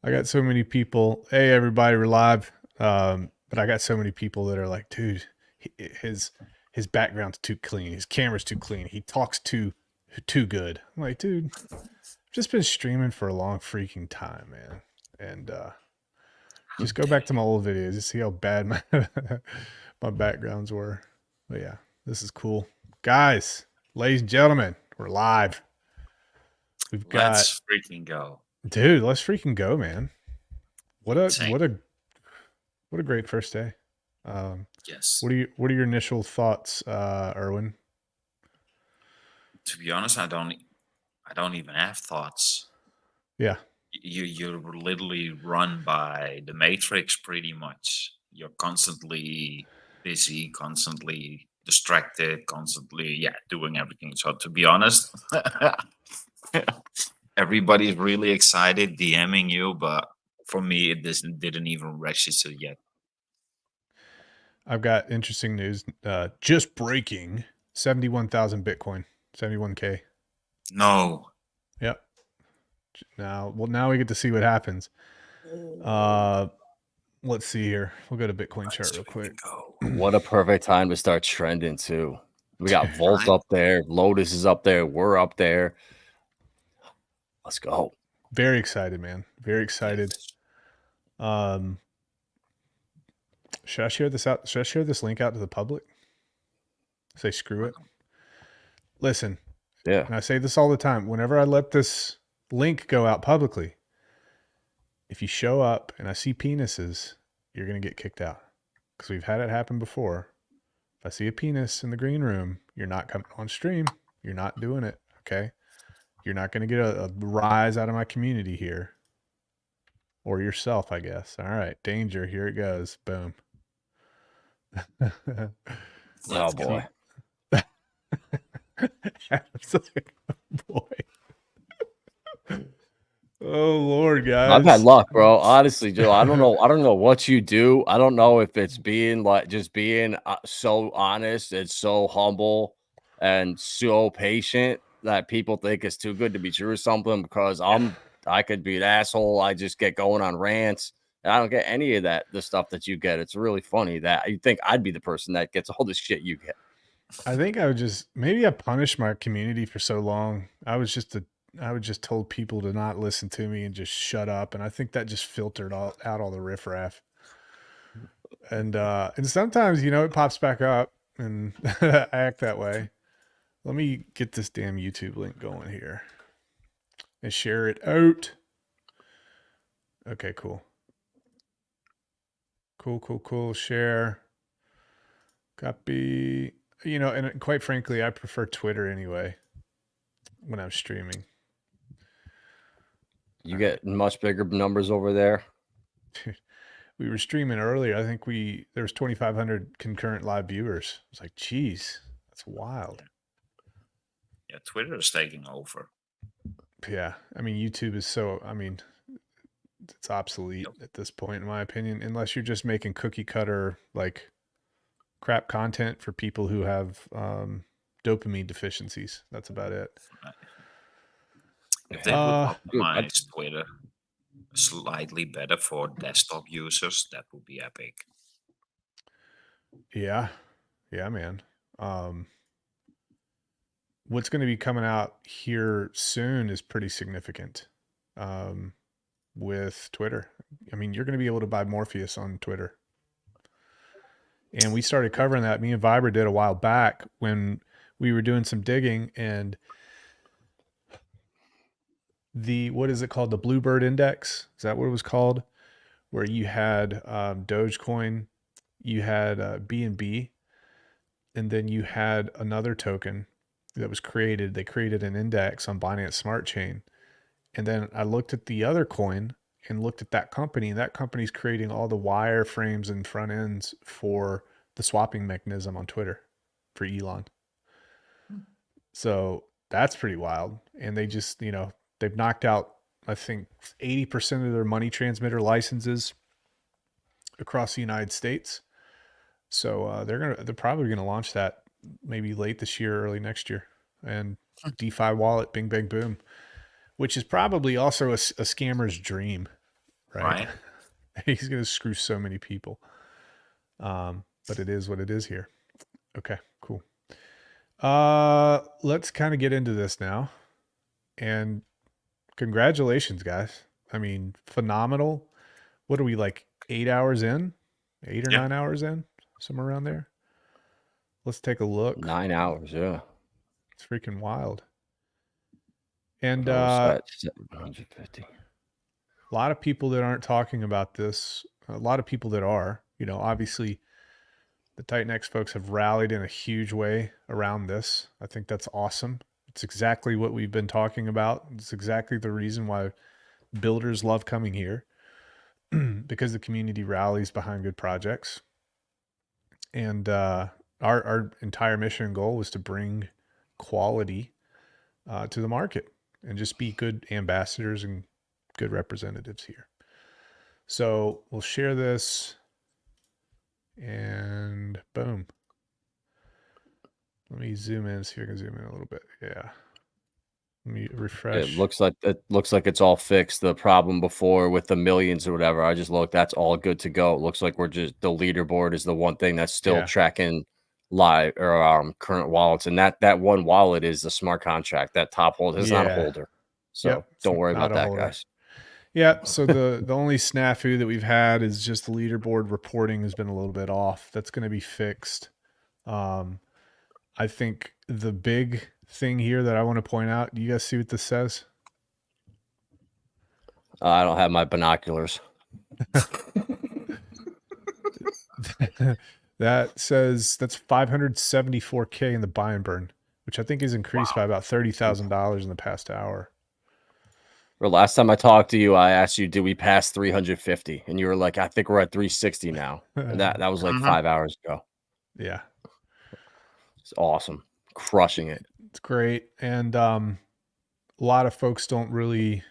I got so many people. Hey, everybody, we're live. But I got so many people that are like, dude, his his background's too clean. His camera's too clean. He talks too good. I'm like, dude, I've just been streaming for a long freaking time, man. And How just go dare back to my old videos to see how bad my my backgrounds were. But yeah, this is cool, guys, ladies and gentlemen. We're live. We've you? got, Let's freaking go. dude. Let's freaking go, man. What a Insane. what a great first day. Um, Yes. what are your initial thoughts, Erwin? To be honest, I don't even have thoughts. Yeah, You're literally run by the matrix pretty much. You're constantly busy, constantly distracted, constantly doing everything. So to be honest, everybody's really excited DMing you, but for me it didn't even register yet. I've got interesting news. Just breaking 71,000 Bitcoin, 71K. No. Yep. Now we get to see what happens. Uh, let's see here. We'll go to Bitcoin chart Let's real quick. freaking go. What a perfect time to start trending too. We got Dude, Volt Right? up there, Lotus is up there, we're up there. Let's go. very excited, man. Very excited. Yes. Um, should I share this out? Should I share this link out to the public? Say screw it. Listen, Yeah. and I say this all the time. Whenever I let this link go out publicly, if you show up and I see penises, you're going to get kicked out. Because we've had it happen before. If I see a penis in the green room, you're not coming on stream. You're not doing it. Okay. You're not going to get a rise out of my community here. Or yourself, I guess. All right. Danger. Here it goes. Boom. Oh Let's go. boy. Boy. Oh Lord, I've had guys. luck, bro. Honestly, Joe. I don't know. I don't know what you do. I don't know if it's being like just being so honest and so humble and so patient that people think it's too good to be true or something because I could be an asshole. I just get going on rants. And I don't get any of that, the stuff that you get. It's really funny that you think I'd be the person that gets all the shit you get. I think I would just maybe I punished my community for so long. I would just told people to not listen to me and just shut up, and I think that just filtered out all the riffraff. And sometimes it pops back up, and I act that way. Let me get this damn YouTube link going here and share it out. Okay, cool. Cool. Share. Copy. And quite frankly, I prefer Twitter anyway when I'm streaming. You get much bigger numbers over there. We were streaming earlier. I think there was 2,500 concurrent live viewers. It's like, geez, that's wild. Yeah, Twitter is taking over. Yeah, I mean, YouTube is it's obsolete Yep. at this point, in my opinion, unless you're just making cookie cutter like crap content for people who have dopamine deficiencies. That's about it. If they would Dude, optimize Twitter slightly better for desktop users, that would be epic. Yeah, man. Um, what's going to be coming out here soon is pretty significant. With Twitter. I mean, you're going to be able to buy Morpheus on Twitter. And we started covering that. Me and Viber did a while back when we were doing some digging, and what is it called? The Bluebird Index. Is that what it was called? Where you had Dogecoin, you had BNB, and then you had another token that was created. They created an index on Binance Smart Chain. And then I looked at the other coin and looked at that company, and that company's creating all the wireframes and front ends for the swapping mechanism on Twitter for Elon. So that's pretty wild. And they just, they've knocked out, I think, 80% of their money transmitter licenses across the United States. So they're probably gonna launch that maybe late this year, early next year, and DeFi wallet, bing bang boom, which is probably also a scammer's dream. right? He's going to screw so many people. But it is what it is here. Okay, cool. Let's kind of get into this now. And congratulations, guys. I mean, phenomenal. What are we, like 8 hours in? 8 or 9 hours in? Somewhere around there. Let's take a look. 9 hours, yeah. It's freaking wild. And at 750. A lot of people that aren't talking about this, a lot of people that are, obviously the Titanx folks have rallied in a huge way around this. I think that's awesome. It's exactly what we've been talking about. It's exactly the reason why builders love coming here because the community rallies behind good projects. And our entire mission and goal was to bring quality to the market and just be good ambassadors and good representatives here. So we'll share this and boom. Let me zoom in, see if I can zoom in a little bit. Yeah. Let me refresh. It looks like it's all fixed. The problem before with the millions or whatever, I just looked, that's all good to go. It looks like we're just, the leaderboard is the one thing that's still tracking live or current wallets. And that one wallet is the smart contract. That top holder is not a holder. So don't worry about that, guys. Yeah. So the only snafu that we've had is just the leaderboard reporting has been a little bit off. That's going to be fixed. I think the big thing here that I want to point out, do you guys see what this says? I don't have my binoculars. That says that's 574K in the buy and burn, which I think is increased by about $30,000 in the past hour. Well, last time I talked to you, I asked you, did we pass 350? And you were like, I think we're at 360 now. And that was like 5 hours ago. Yeah. It's awesome. Crushing it. It's great. And a lot of folks don't really,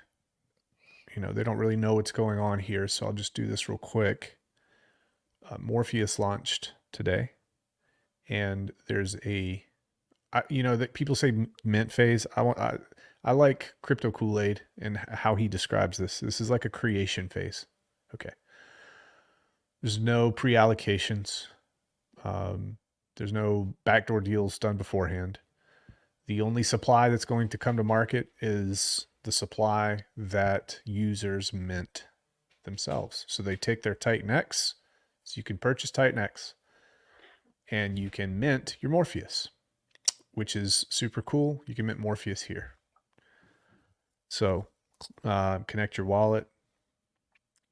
they don't really know what's going on here. So I'll just do this real quick. Morpheus launched today. And there's that people say mint phase. I like Crypto Kool-Aid and how he describes this. This is like a creation phase. Okay. There's no pre-allocations. There's no backdoor deals done beforehand. The only supply that's going to come to market is the supply that users mint themselves. So they take their Titanx. So you can purchase Titanx and you can mint your Morpheus, which is super cool. You can mint Morpheus here. So connect your wallet.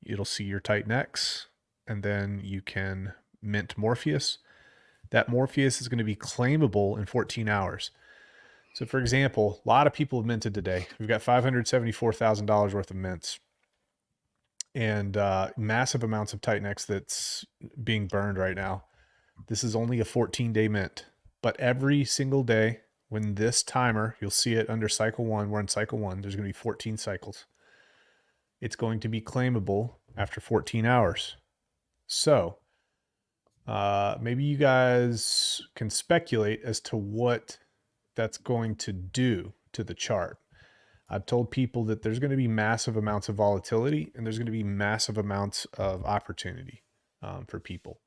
It'll see your Titanx, and then you can mint Morpheus. That Morpheus is going to be claimable in 14 hours. So for example, a lot of people have minted today. We've got $574,000 worth of mints and massive amounts of Titanx that's being burned right now. This is only a 14-day mint, but every single day when this timer, you'll see it under cycle 1, we're in cycle 1, there's going to be 14 cycles. It's going to be claimable after 14 hours. So maybe you guys can speculate as to what that's going to do to the chart. I've told people that there's going to be massive amounts of volatility and there's going to be massive amounts of opportunity for people.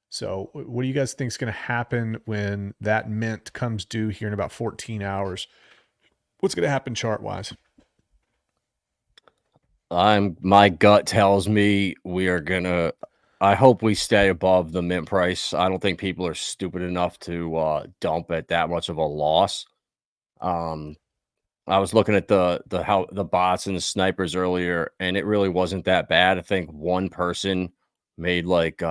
So what do you guys think is going to happen when that mint comes due here in about 14 hours? What's going to happen chart wise? My gut tells me we are going to, I hope we stay above the mint price. I don't think people are stupid enough to dump at that much of a loss. I was looking at the bots and the snipers earlier, and it really wasn't that bad. I think one person made like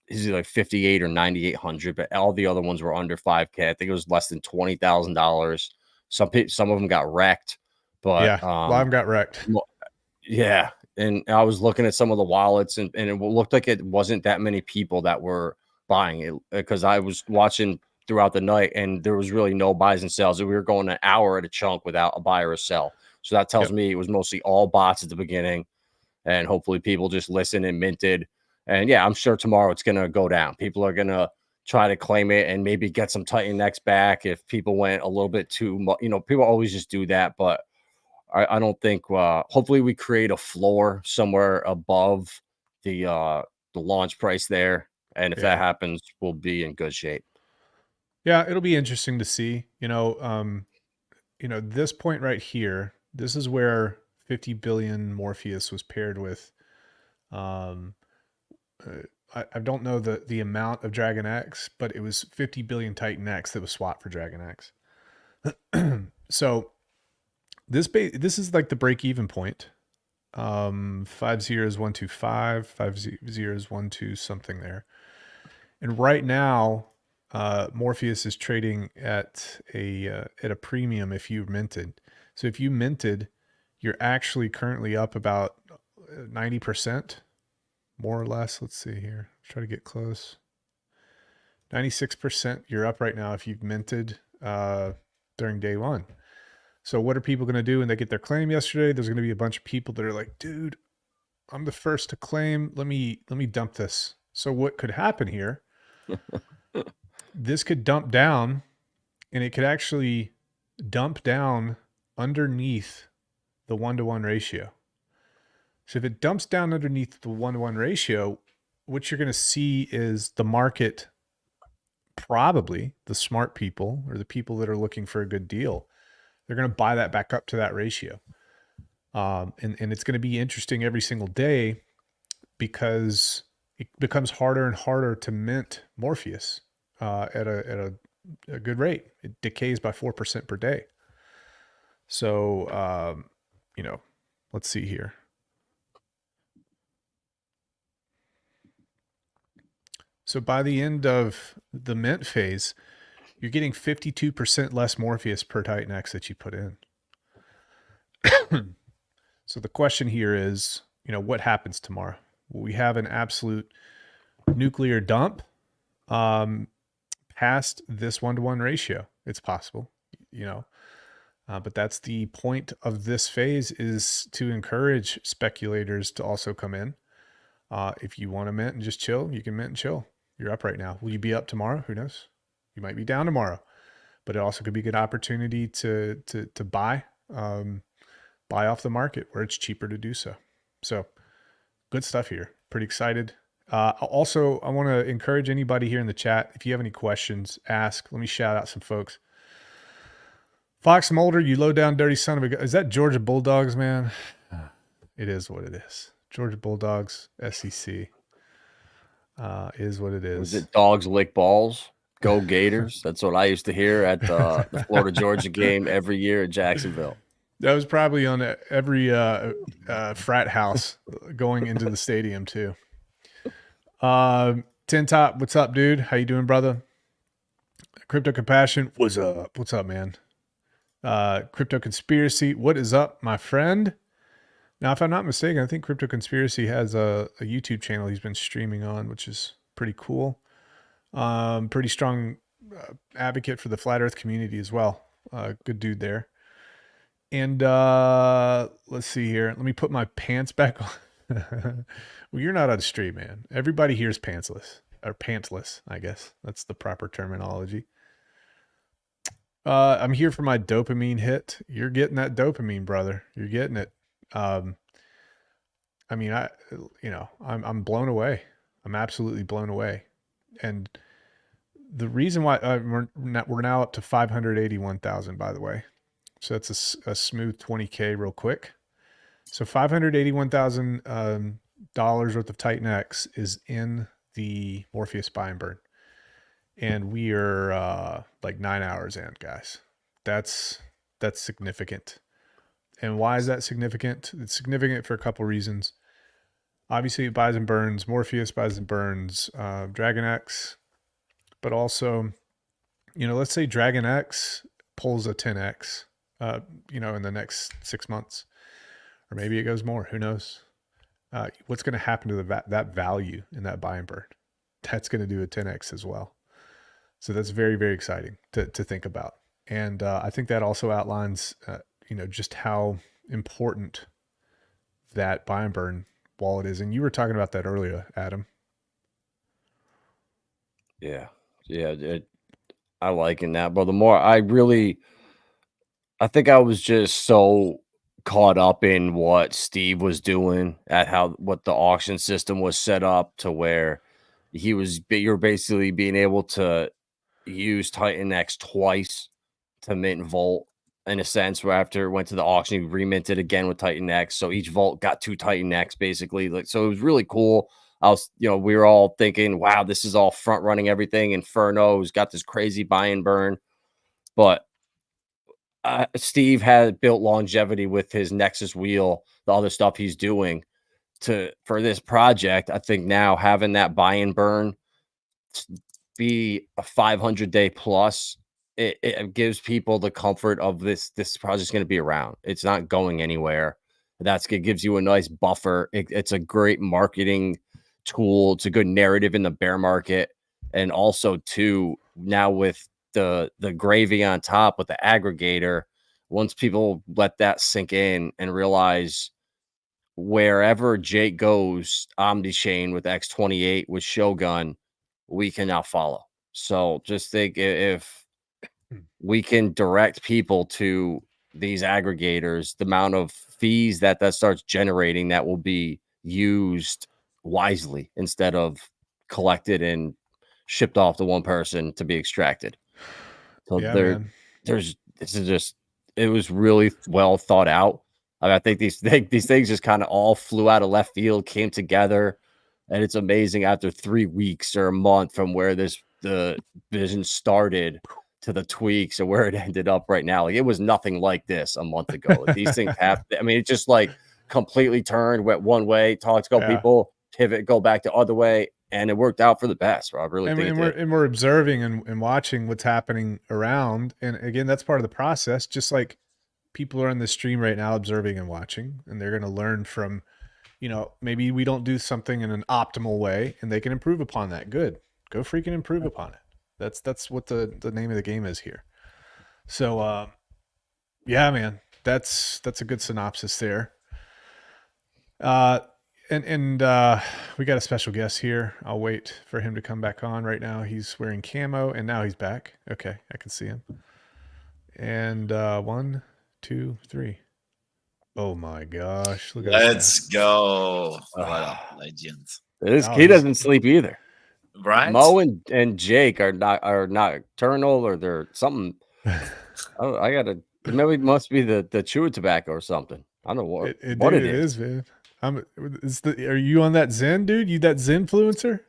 is it like 58 or 9,800, but all the other ones were under 5K. I think it was less than $20,000. Some of them got wrecked, but yeah, a lot of them got wrecked. Yeah, and I was looking at some of the wallets, and it looked like it wasn't that many people that were buying it because I was watching throughout the night, and there was really no buys and sells. We were going an hour at a chunk without a buy or a sell. So that tells me it was mostly all bots at the beginning, and hopefully people just listened and minted. And yeah, I'm sure tomorrow it's going to go down. People are going to try to claim it and maybe get some Titanx back if people went a little bit too much. People always just do that. But I don't think. Hopefully, we create a floor somewhere above the launch price there, and if that happens, we'll be in good shape. Yeah, it'll be interesting to see. This point right here. This is where 50 billion Morpheus was paired with. I don't know the amount of Dragon X, but it was 50 billion Titan X that was swapped for Dragon X. So this is like the break even point. 5 zeros 125, 5 zeros 12 something there. And right now, Morpheus is trading at a premium if you minted. So if you minted, you're actually currently up about 90%, more or less. Let's see here. Let's try to get close. 96% you're up right now if you've minted during day one. So what are people going to do when they get their claim yesterday? There's going to be a bunch of people that are like, dude, I'm the first to claim. Let me dump this. So what could happen here? This could dump down, and it could actually dump down underneath the 1-to-1 ratio. So if it dumps down underneath the 1-to-1 ratio, what you're going to see is the market, probably the smart people or the people that are looking for a good deal, they're going to buy that back up to that ratio. And it's going to be interesting every single day because it becomes harder and harder to mint Morpheus at a good rate. It decays by 4% per day. So, let's see here. So by the end of the mint phase, you're getting 52% less Morpheus per Titan X that you put in. So the question here is, what happens tomorrow? Will we have an absolute nuclear dump past this 1-to-1 ratio? It's possible, but that's the point of this phase, is to encourage speculators to also come in. If you want to mint and just chill, you can mint and chill. You're up right now. Will you be up tomorrow? Who knows? You might be down tomorrow, but it also could be a good opportunity to buy off the market where it's cheaper to do so. So good stuff here. Pretty excited. Also, I want to encourage anybody here in the chat, if you have any questions, ask. Let me shout out some folks. Fox Mulder, you low down dirty son of a gun. Is that Georgia Bulldogs, man? It is what it is. Georgia Bulldogs, SEC. Is what it is. Was it dogs lick balls? Go Gators. That's what I used to hear at the Florida Georgia game every year at Jacksonville. That was probably on every frat house going into the stadium too. Tin Top, what's up, dude? How you doing, brother? Crypto Compassion, what's up? What's up, man? Crypto Conspiracy, what is up, my friend? Now, if I'm not mistaken, I think Crypto Conspiracy has a YouTube channel he's been streaming on, which is pretty cool. Pretty strong advocate for the flat Earth community as well. Good dude there. And let's see here. Let me put my pants back on. Well, you're not on stream, man. Everybody here is pantsless, or pantless, I guess. That's the proper terminology. I'm here for my dopamine hit. You're getting that dopamine, brother. You're getting it. I'm blown away. I'm absolutely blown away. And the reason why we're now up to 581,000, by the way. So that's a smooth 20K real quick. So $581,000 worth of Titan X is in the Morpheus buy and burn. And we are like 9 hours in, guys. That's significant. And why is that significant? It's significant for a couple reasons. Obviously, it buys and burns. Morpheus buys and burns Dragon X. But also, let's say Dragon X pulls a 10X, in the next 6 months. Or maybe it goes more. Who knows? What's going to happen to that value in that buy and burn? That's going to do a 10X as well. So that's very, very exciting to think about. And I think that also outlines, just how important that buy and burn wallet is. And you were talking about that earlier, Adam. Yeah. I like in that, but the more I think I was just so caught up in what Steve was doing at what the auction system was set up to where you're basically being able to use Titanx twice to mint Volt in a sense, where after it went to the auction, you reminted again with Titanx. So each Volt got 2 Titanx basically. Like, so it was really cool. We were all thinking, wow, this is all front running everything. Inferno's got this crazy buy and burn, but Steve had built longevity with his Nexus wheel, the other stuff he's doing for this project. I think now having that buy and burn be a 500-day plus, it gives people the comfort of this project's going to be around. It's not going anywhere. It gives you a nice buffer. It's a great marketing tool. It's a good narrative in the bear market. And also too, now with the gravy on top with the aggregator, once people let that sink in and realize wherever Jake goes, OmniChain with X28 with Shogun, we can now follow. So just think, if we can direct people to these aggregators, the amount of fees that starts generating that will be used wisely instead of collected and shipped off to one person to be extracted. So Yeah, it was really well thought out. I think these things just kind of all flew out of left field, came together, and it's amazing after 3 weeks or a month from where the vision started to the tweaks and where it ended up right now. Like, it was nothing like this a month ago. Like, these things have, I mean, it just like completely turned, went one way, talked to people, pivot, go back the other way, and it worked out for the best. I really think we're observing and watching what's happening around. And again, that's part of the process. Just like people are on the stream right now observing and watching, and they're going to learn from, maybe we don't do something in an optimal way and they can improve upon that. Good. Go freaking improve upon it. That's what the name of the game is here. So, yeah, man, that's a good synopsis there. And we got a special guest here. I'll wait for him to come back on. Right now he's wearing camo, and now he's back. Okay, I can see him. And 1, 2, 3. Oh my gosh! Look at Let's go! What a legend! He doesn't sleep either. Right? Mo and Jake are nocturnal, or they're something. I gotta. Maybe it must be the chew tobacco or something. I don't know what it is, man. Are you on that Zen, dude? You that Zen influencer?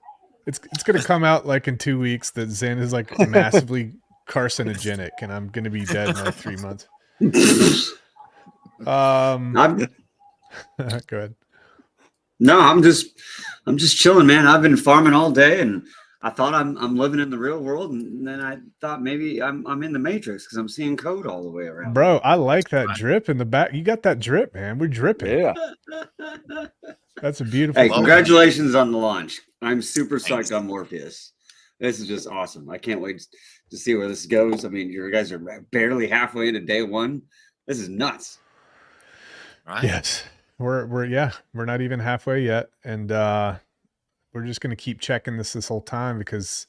It's gonna come out like in 2 weeks that Zen is like massively carcinogenic, and I'm gonna be dead in like 3 months. Go ahead. No, I'm just chilling, man. I've been farming all day, and I thought I'm living in the real world, and then I thought maybe I'm in the Matrix because I'm seeing code all the way around. Bro, I like that drip in the back. You got that drip, man. We're dripping. Yeah. That's a beautiful. Hey, congratulations on the launch. I'm super psyched on Morpheus. This is just awesome. I can't wait to see where this goes. I mean, you guys are barely halfway into day one. This is nuts. Right? Yes. We're not even halfway yet, and we're just going to keep checking this whole time because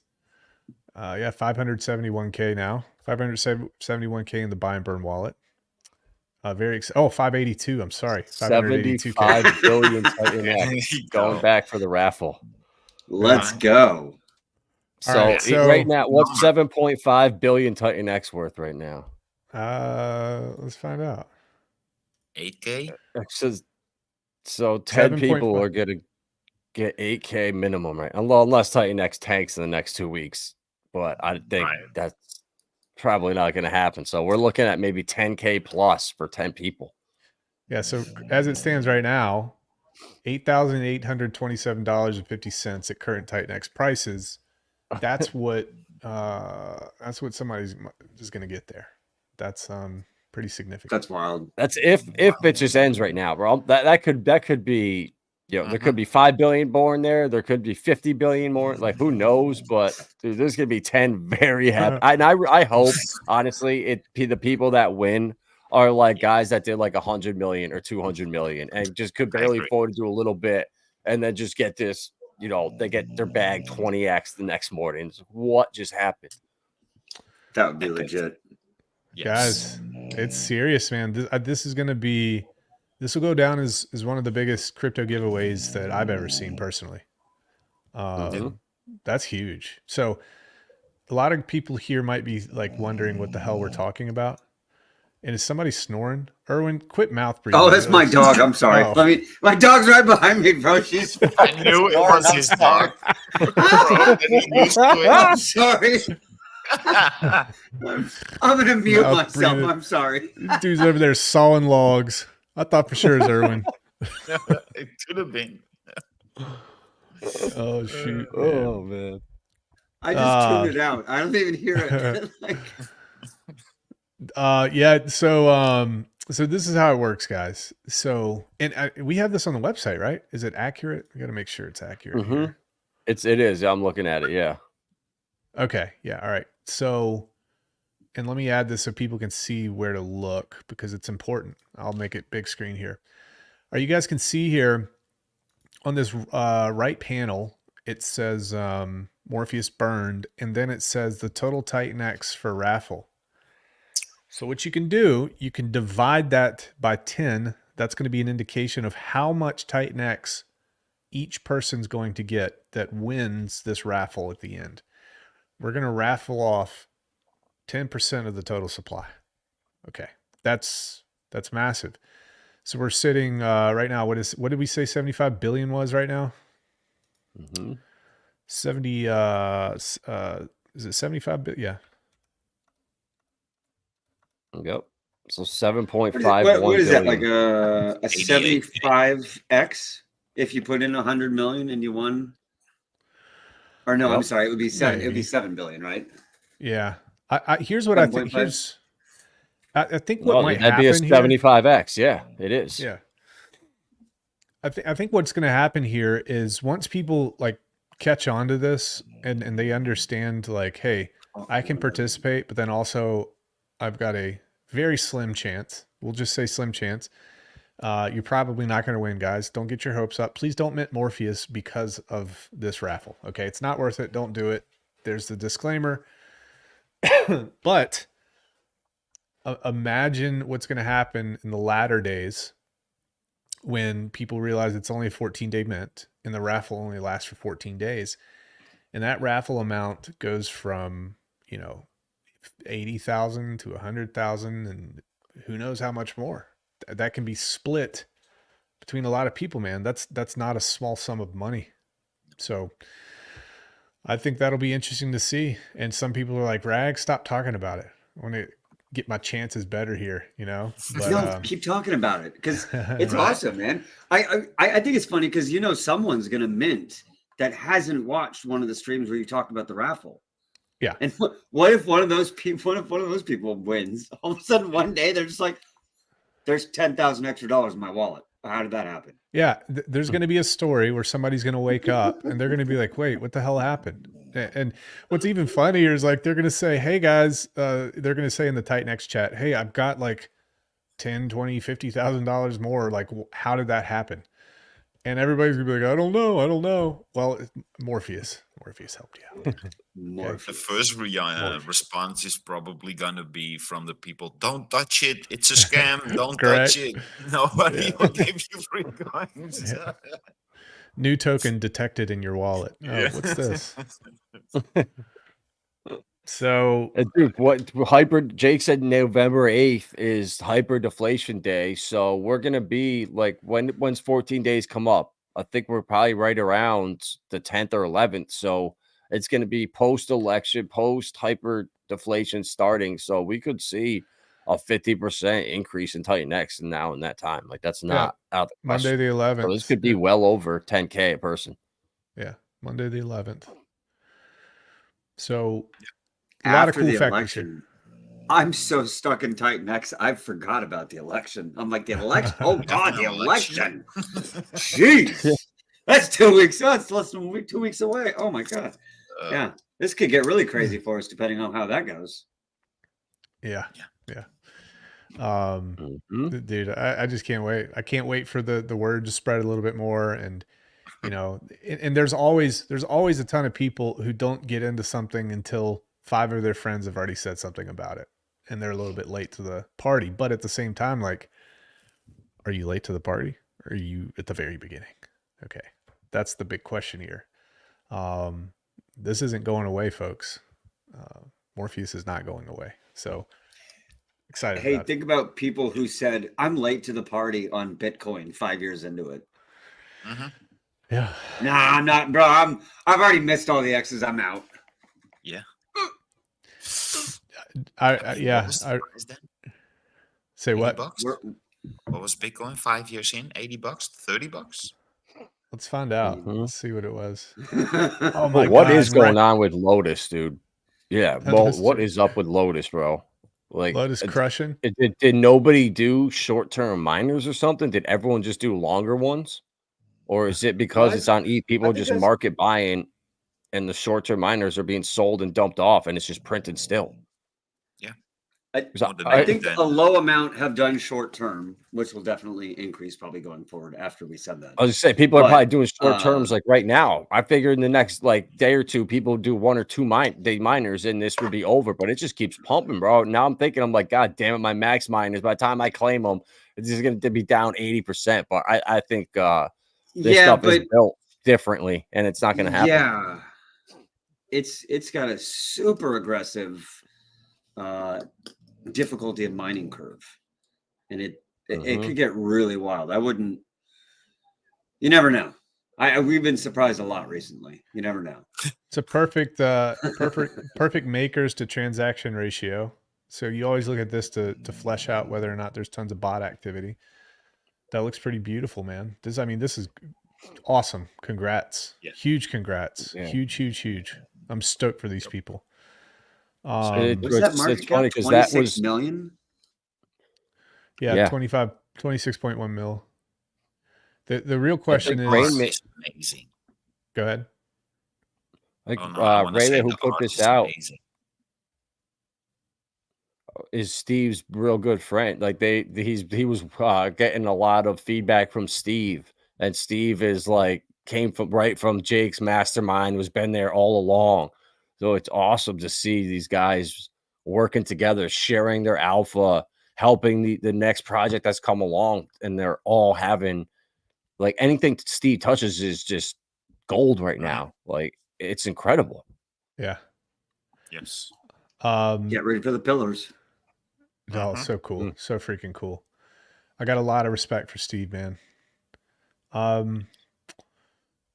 571K now, 571K in the buy and burn wallet. 582. I'm sorry, 75 billion going back for the raffle. Let's go. So right now, what's 7.5 billion Titanx worth right now? Let's find out. 8K. So 10 people are going to get 8K minimum, right? Unless Titanx tanks in the next 2 weeks, but I think that's probably not going to happen. So we're looking at maybe 10K plus for 10 people. Yeah. So as it stands right now, $8,827.50 at current Titanx prices. That's what somebody's is going to get there. That's pretty significant. That's wild. That's if it just ends right now, bro. That could be, there could be 5 billion born there. There could be 50 billion more. Like, who knows? But dude, there's gonna be 10 very happy. And I hope, honestly, the people that win are like guys that did like 100 million or 200 million and just could barely afford to do a little bit, and then just get this. They get their bag 20x the next morning. It's, what just happened? That would be legit. Yes. Guys, it's serious, man. This is going to be This will go down as one of the biggest crypto giveaways that I've ever seen personally. That's huge. So a lot of people here might be like wondering what the hell we're talking about. And is somebody snoring? Erwin, quit mouth breathing. Oh, that's my dog. I'm sorry. Oh. Let me. My dog's right behind me, bro. She's. I knew it was his dog. Bro, getting used to I'm it. sorry. I'm gonna mute Mouth myself. breathing. I'm sorry. This dude's over there sawing logs. I thought for sure it was Erwin. It could have been. Oh shoot. Oh man. I just tuned it out. I don't even hear it. Like, Yeah. So this is how it works, guys. So, and we have this on the website, right? Is it accurate? We got to make sure it's accurate here. It is. I'm looking at it. Yeah. Okay. Yeah. All right. So, and let me add this so people can see where to look because it's important. I'll make it big screen here. All right. You guys can see here on this right panel, it says Morpheus burned, and then it says the total Titanx for raffle. So what you can do, you can divide that by 10. That's going to be an indication of how much Titanx each person's going to get that wins this raffle at the end. We're going to raffle off 10% of the total supply. Okay. That's massive. So we're sitting right now. What did we say 75 billion was right now? 70 is it 75 billion? Yeah. Yep. So 7.51 what is that, billion. like a 75x if you put in 100 million and you won? Or no, I'm sorry, it would be 7. It would be 7 billion, right? Yeah. Here's what I think. 7.5? I think what might that'd happen be a 75x. Yeah, it is. Yeah. I think what's going to happen here is once people like catch on to this and they understand like, hey, I can participate, but then also I've got a very slim chance. We'll just say slim chance. You're probably not going to win, guys. Don't get your hopes up. Please don't mint Morpheus because of this raffle. Okay. It's not worth it. Don't do it. There's the disclaimer. But imagine what's going to happen in the latter days when people realize it's only a 14-day mint and the raffle only lasts for 14 days. And that raffle amount goes from, 80,000 to 100,000 and who knows how much more. That can be split between a lot of people, man. That's not a small sum of money. So I think that'll be interesting to see. And some people are like, Rag, stop talking about it. I want to get my chances better here, But, no, keep talking about it because it's Right. awesome, man. I think it's funny because someone's gonna mint that hasn't watched one of the streams where you talked about the raffle. Yeah. And what if one of those people wins? All of a sudden one day they're just like, there's $10,000 extra dollars in my wallet. How did that happen? Yeah, there's going to be a story where somebody's going to wake up and they're going to be like, wait, what the hell happened? And what's even funnier is like, they're going to say, hey guys, they're going to say in the Titanx chat, hey, I've got like 10, 20, $50,000 more. Like, how did that happen? And everybody's gonna be like, I don't know. Well, Morpheus helped you out. Morpheus. The first response is probably gonna be from the people, don't touch it, it's a scam, don't touch it. Nobody will give you free coins. Yeah. New token detected in your wallet. Oh, what's this? So, Dude, Jake said November 8th is hyperdeflation day. So we're gonna be like when's 14 days come up? I think we're probably right around the 10th or 11th. So it's gonna be post-election, post hyperdeflation starting. So we could see a 50% increase in Titanx now in that time. Like that's not out of the Monday question. the 11th. So this could be well over 10K a person. Yeah, Monday the 11th. So a lot of After cool the factors election, I'm so stuck in Titanx, I forgot about the election. I'm like, the election? Oh God, the election! Jeez, that's 2 weeks. That's less than 2 weeks away. Oh my God. Yeah, this could get really crazy for us depending on how that goes. Yeah. Dude, I just can't wait. I can't wait for the word to spread a little bit more. And, and there's always a ton of people who don't get into something until 5 of their friends have already said something about it and they're a little bit late to the party. But at the same time, like Are you late to the party? Or are you at the very beginning? Okay. That's the big question here. This isn't going away, folks. Morpheus is not going away. So excited Hey, about think about people who said, I'm late to the party on Bitcoin 5 years into it. Mm-hmm. it. Yeah. Nah, I'm not, bro. I've already missed all the X's. I'm out. Yeah. Yeah. What was the price then? Say 80 what? bucks? What was Bitcoin 5 years in? 80 bucks? 30 bucks? Let's find out. Mhm. Let's see what it was. Oh my But what God. is going on with Lotus, dude? Yeah, well, That's what true. is up with Lotus, bro? Like, Lotus crushing? did nobody do short-term miners or something? Did everyone just do longer ones? Or is it because it's on ETH, people think just that's- market buying and the short-term miners are being sold and dumped off and it's just printed still? I think a low amount have done short term, which will definitely increase probably going forward after we said that. I was just saying, people are probably doing short terms like right now. I figure in the next like day or two, people do 1 or 2 miners and this would be over, but it just keeps pumping, bro. Now I'm thinking, I'm like, God damn it, my max miners, by the time I claim them, it's just going to be down 80%. But I think this stuff is built differently and it's not going to happen. Yeah. It's got a super aggressive difficulty of mining curve. And it could get really wild. You never know. We've been surprised a lot recently. You never know. It's a perfect makers to transaction ratio. So you always look at this to flesh out whether or not there's tons of bot activity. That looks pretty beautiful, man. This is awesome. Congrats. Yeah. Huge congrats. Yeah. Huge. I'm stoked for these people. What's that market cap? 26 million? Yeah, 26.1 mil. The real question is amazing. Go ahead. Like Ray, who put this out, is Steve's real good friend. Like he was getting a lot of feedback from Steve, and Steve is like came from Jake's mastermind, was been there all along. So it's awesome to see these guys working together, sharing their alpha, helping the next project that's come along, and they're all having like anything Steve touches is just gold right now. Like it's incredible. Yeah. Yes. Get ready for the pillars. Oh, so cool. So freaking cool. I got a lot of respect for Steve, man.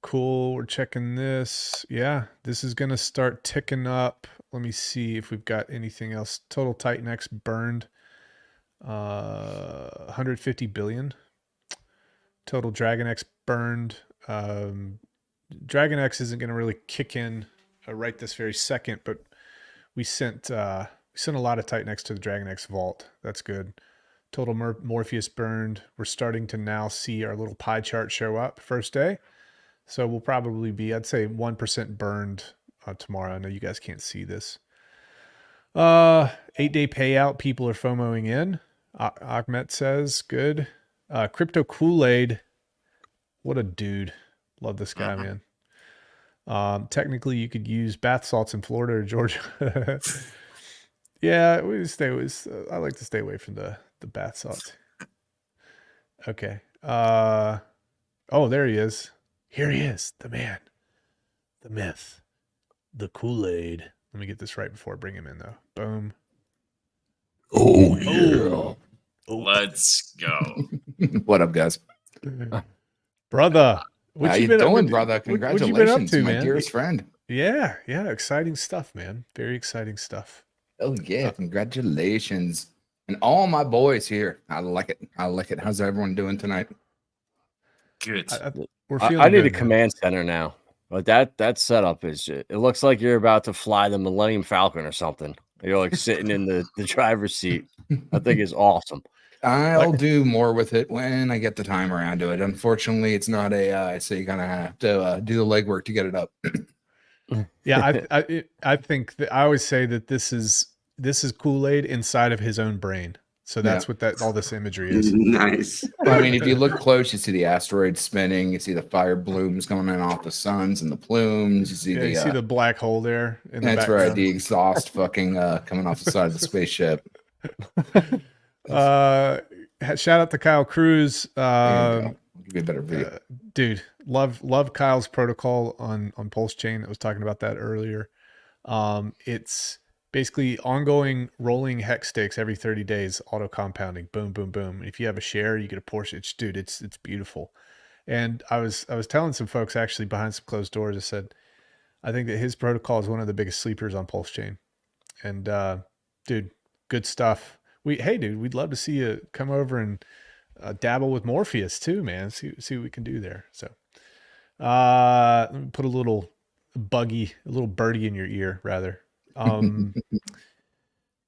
Cool. We're checking this. Yeah, this is going to start ticking up. Let me see if we've got anything else. Total Titanx burned 150 billion. Total DragonX burned. DragonX isn't going to really kick in right this very second, but we sent a lot of Titanx to the DragonX vault. That's good. Total Morpheus burned. We're starting to now see our little pie chart show up first day. So we'll probably be, I'd say 1% burned tomorrow. I know you guys can't see this. 8-day payout. People are FOMOing in. Ahmet says, good. Crypto Kool-Aid. What a dude. Love this guy, man. Technically, you could use bath salts in Florida or Georgia. Yeah, I like to stay away from the bath salts. Okay. Oh, there he is. Here he is, the man, the myth, the Kool-Aid. Let me get this right before I bring him in, though. Boom. Oh, yeah. Oh. Let's go. What up, guys? Brother. How you doing, brother? Congratulations, what you been up to, my man? dearest friend. Yeah. Exciting stuff, man. Very exciting stuff. Oh, yeah. Congratulations. And all my boys here. I like it. How's everyone doing tonight? Good. I need a command center now. But that setup is it looks like you're about to fly the Millennium Falcon or something. You're like sitting in the driver's seat. I think it's awesome. I'll do more with it when I get the time around to it. Unfortunately, it's not AI, so you kind of have to do the legwork to get it up. Yeah, I think that I always say that this is Kool-Aid inside of his own brain. So that's what all this imagery is. Nice. Well, I mean, if you look close, you see the asteroids spinning. You see the fire blooms coming in off the suns and the plumes. You see you see the black hole there. That's right. The exhaust fucking coming off the side of the spaceship. shout out to Kyle Cruz. I'll give you a better view. Dude, love Kyle's protocol on Pulse Chain. I was talking about that earlier. It's basically ongoing rolling hex stakes every 30 days, auto compounding, boom, boom, boom. If you have a share, you get a portion. Dude, it's beautiful. And I was telling some folks actually behind some closed doors, I said, I think that his protocol is one of the biggest sleepers on Pulse Chain. And dude, good stuff. Hey dude, we'd love to see you come over and dabble with Morpheus too, man. See what we can do there. So let me put a little birdie in your ear, rather.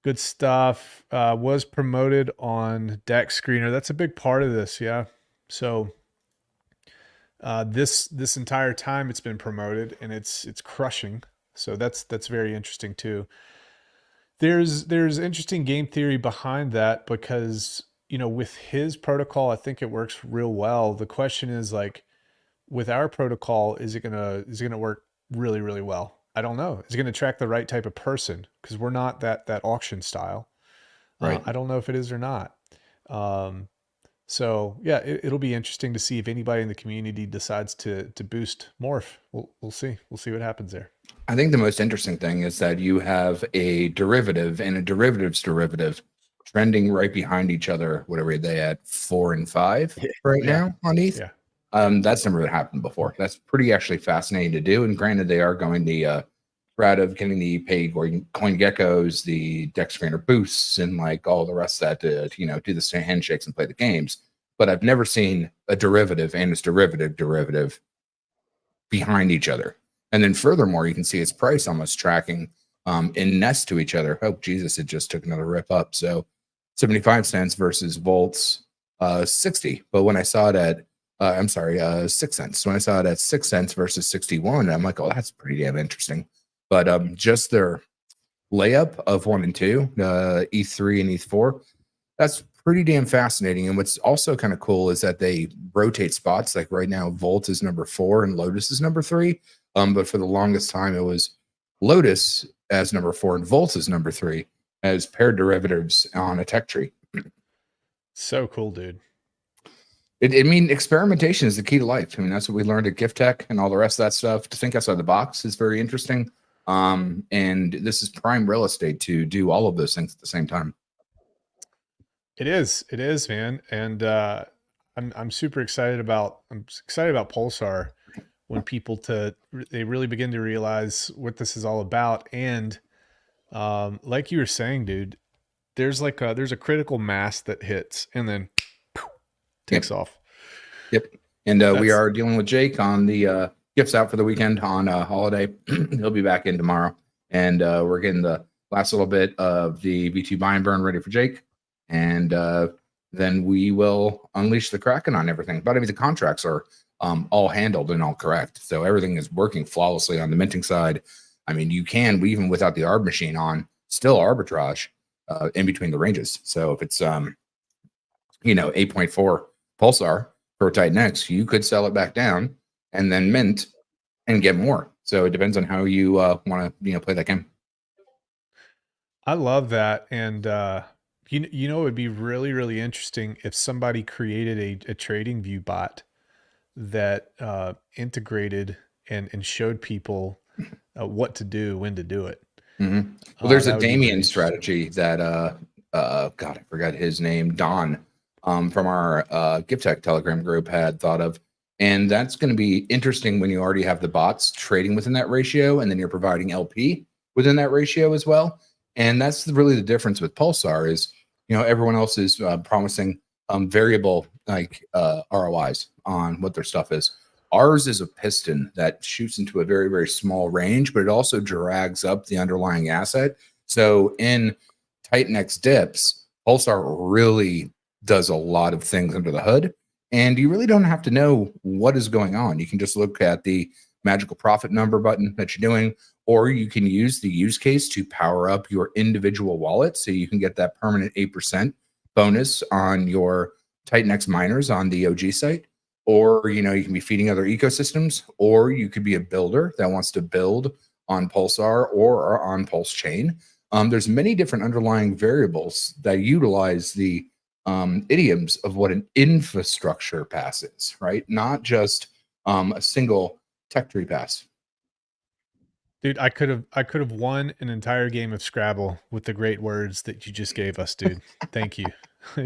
Good stuff. Was promoted on Dex Screener. That's a big part of this, yeah. So this entire time it's been promoted, and it's crushing. So that's very interesting too. There's interesting game theory behind that, because with his protocol, I think it works real well. The question is, like, with our protocol, is it gonna work really, really well? I don't know. Is it gonna attract the right type of person? Because we're not that auction style. Right. I don't know if it is or not. So yeah, it'll be interesting to see if anybody in the community decides to boost Morph. We'll see. We'll see what happens there. I think the most interesting thing is that you have a derivative and a derivative's derivative trending right behind each other. Whatever are they at, 4 and 5 right now on ETH. Yeah. That's never happened before. That's pretty actually fascinating to do. And granted, they are going the route of getting the paid coin geckos, the Dex Screener boosts, and like all the rest of that to do the handshakes and play the games. But I've never seen a derivative and its derivative behind each other. And then furthermore, you can see its price almost tracking in nest to each other. Oh, Jesus, it just took another rip up. So 75 cents versus Volt's 60. But when I saw it at 6 cents. So when I saw it at 6 cents versus 61, I'm like, oh, that's pretty damn interesting. But just their layup of 1 and 2, E3 and E4, that's pretty damn fascinating. And what's also kind of cool is that they rotate spots. Like right now, Volt is number 4 and Lotus is number 3. But for the longest time, it was Lotus as number 4 and Volt as number 3 as paired derivatives on a tech tree. So cool, dude. Experimentation is the key to life. I mean, that's what we learned at Gift Tech and all the rest of that stuff. To think outside the box is very interesting. And this is prime real estate to do all of those things at the same time. It is, man. And I'm super excited about Pulsar when people they really begin to realize what this is all about. And like you were saying, dude, there's a critical mass that hits and then takes off. Yep. And we are dealing with Jake on the gifts out for the weekend on holiday. He'll be back in tomorrow. And we're getting the last little bit of the V2 buy and burn ready for Jake. And then we will unleash the Kraken on everything. But I mean, the contracts are all handled and all correct. So everything is working flawlessly on the minting side. I mean, we even without the arb machine on, still arbitrage in between the ranges. So if it's 8.4 Pulsar for Titanx, you could sell it back down and then mint and get more. So it depends on how you want to play that game. I love that. And it would be really, really interesting if somebody created a trading view bot that integrated and showed people what to do, when to do it. Mm-hmm. Well, there's a Damien strategy that God, I forgot his name, Don, from our Gift Tech Telegram group had thought of. And that's going to be interesting when you already have the bots trading within that ratio, and then you're providing LP within that ratio as well. And that's really the difference with Pulsar is, everyone else is promising variable ROIs on what their stuff is. Ours is a piston that shoots into a very, very small range, but it also drags up the underlying asset. So in Titanx dips, Pulsar really does a lot of things under the hood. And you really don't have to know what is going on. You can just look at the magical profit number button that you're doing, or you can use the use case to power up your individual wallet so you can get that permanent 8% bonus on your Titanx miners on the OG site. Or, you can be feeding other ecosystems, or you could be a builder that wants to build on Pulsar or on Pulse Chain. There's many different underlying variables that utilize the idioms of what an infrastructure pass is, right? Not just a single tech tree pass. Dude, I could have won an entire game of Scrabble with the great words that you just gave us, dude. Thank you.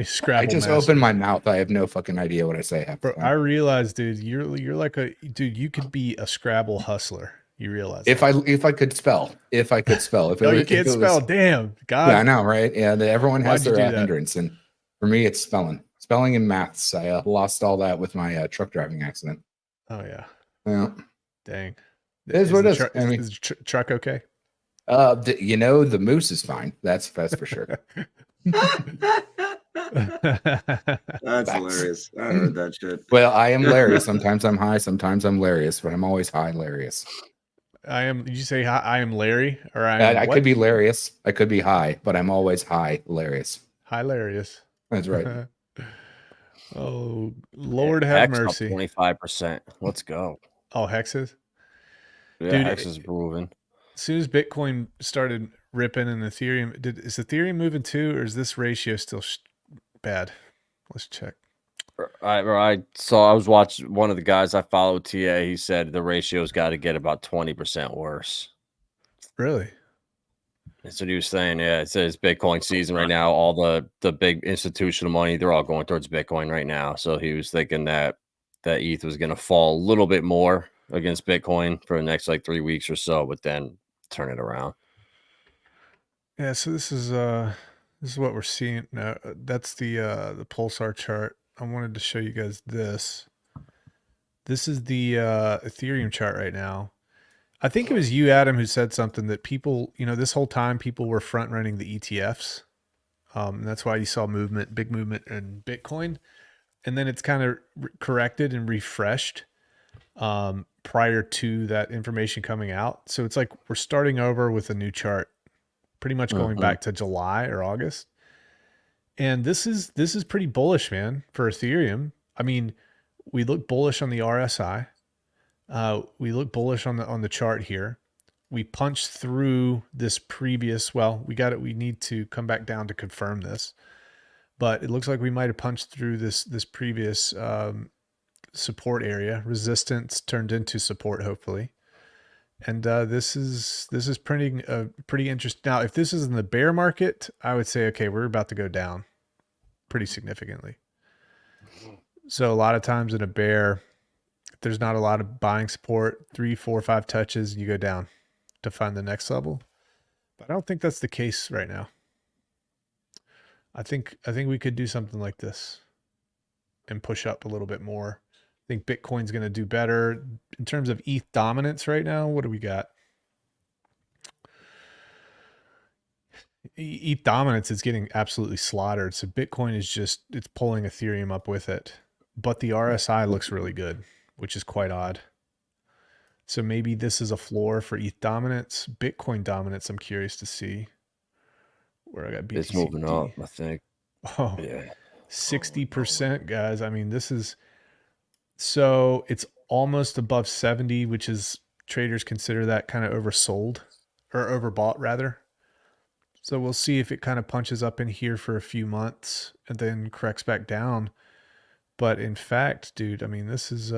Scrabble I just master. open my mouth. I have no fucking idea what I say half the Bro, time. I realize, dude, you're like you could be a Scrabble hustler. You realize If I could spell, if I could spell, if no, it, you if can't it spell. was, Damn, God. yeah, I know, right? Yeah, everyone has Why'd you their do that? hindrance, and for me, it's spelling and maths. I lost all that with my truck driving accident. Oh yeah. Yeah, Dang. it is what it is. I mean, is the truck okay? the moose is fine. That's for sure. That's hilarious. I heard that shit. Well, I am Larry. Sometimes I'm high, sometimes I'm hilarious, but I'm always high hilarious. I am. Did you say I am Larry or I could be hilarious. I could be high, but I'm always high hilarious. hilarious? That's right. Oh, Lord have mercy. 25%. Let's go. Oh, Hexes? Yeah, Dude, Hex is grooving. As soon as Bitcoin started ripping and Ethereum, is Ethereum moving too, or is this ratio still bad? Let's check. I was watching one of the guys I followed, TA. He said the ratio's got to get about 20% worse. Really? That's what he was saying. Yeah, it says Bitcoin season right now. All the big institutional money, they're all going towards Bitcoin right now. So he was thinking that ETH was going to fall a little bit more against Bitcoin for the next like 3 weeks or so, but then turn it around. Yeah. So this is what we're seeing now. That's the Pulsar chart. I wanted to show you guys this. This is the Ethereum chart right now. I think it was you, Adam, who said something that people, this whole time people were front running the ETFs. And that's why you saw big movement in Bitcoin. And then it's kind of corrected and refreshed prior to that information coming out. So it's like we're starting over with a new chart, pretty much going back to July or August. And this is pretty bullish, man, for Ethereum. I mean, we look bullish on the RSI. We look bullish on the chart here. We punched through this previous, we need to come back down to confirm this, but it looks like we might have punched through this previous support area. Resistance turned into support, hopefully. And this is pretty interesting. Now, if this is in the bear market, I would say, okay, we're about to go down pretty significantly. So a lot of times in a bear, if there's not a lot of buying support, 3, 4, 5 touches, you go down to find the next level. But I don't think that's the case right now. I think we could do something like this and push up a little bit more. I think Bitcoin's going to do better in terms of ETH dominance right now. What do we got? ETH dominance is getting absolutely slaughtered. So Bitcoin is it's pulling Ethereum up with it, but the RSI looks really good, which is quite odd. So maybe this is a floor for ETH dominance. Bitcoin dominance, I'm curious to see where I got BTC. It's moving up, I think. Oh, yeah. 60%, guys. I mean, so it's almost above 70, which is traders consider that kind of oversold or overbought rather. So we'll see if it kind of punches up in here for a few months and then corrects back down. But in fact, dude, I mean, this is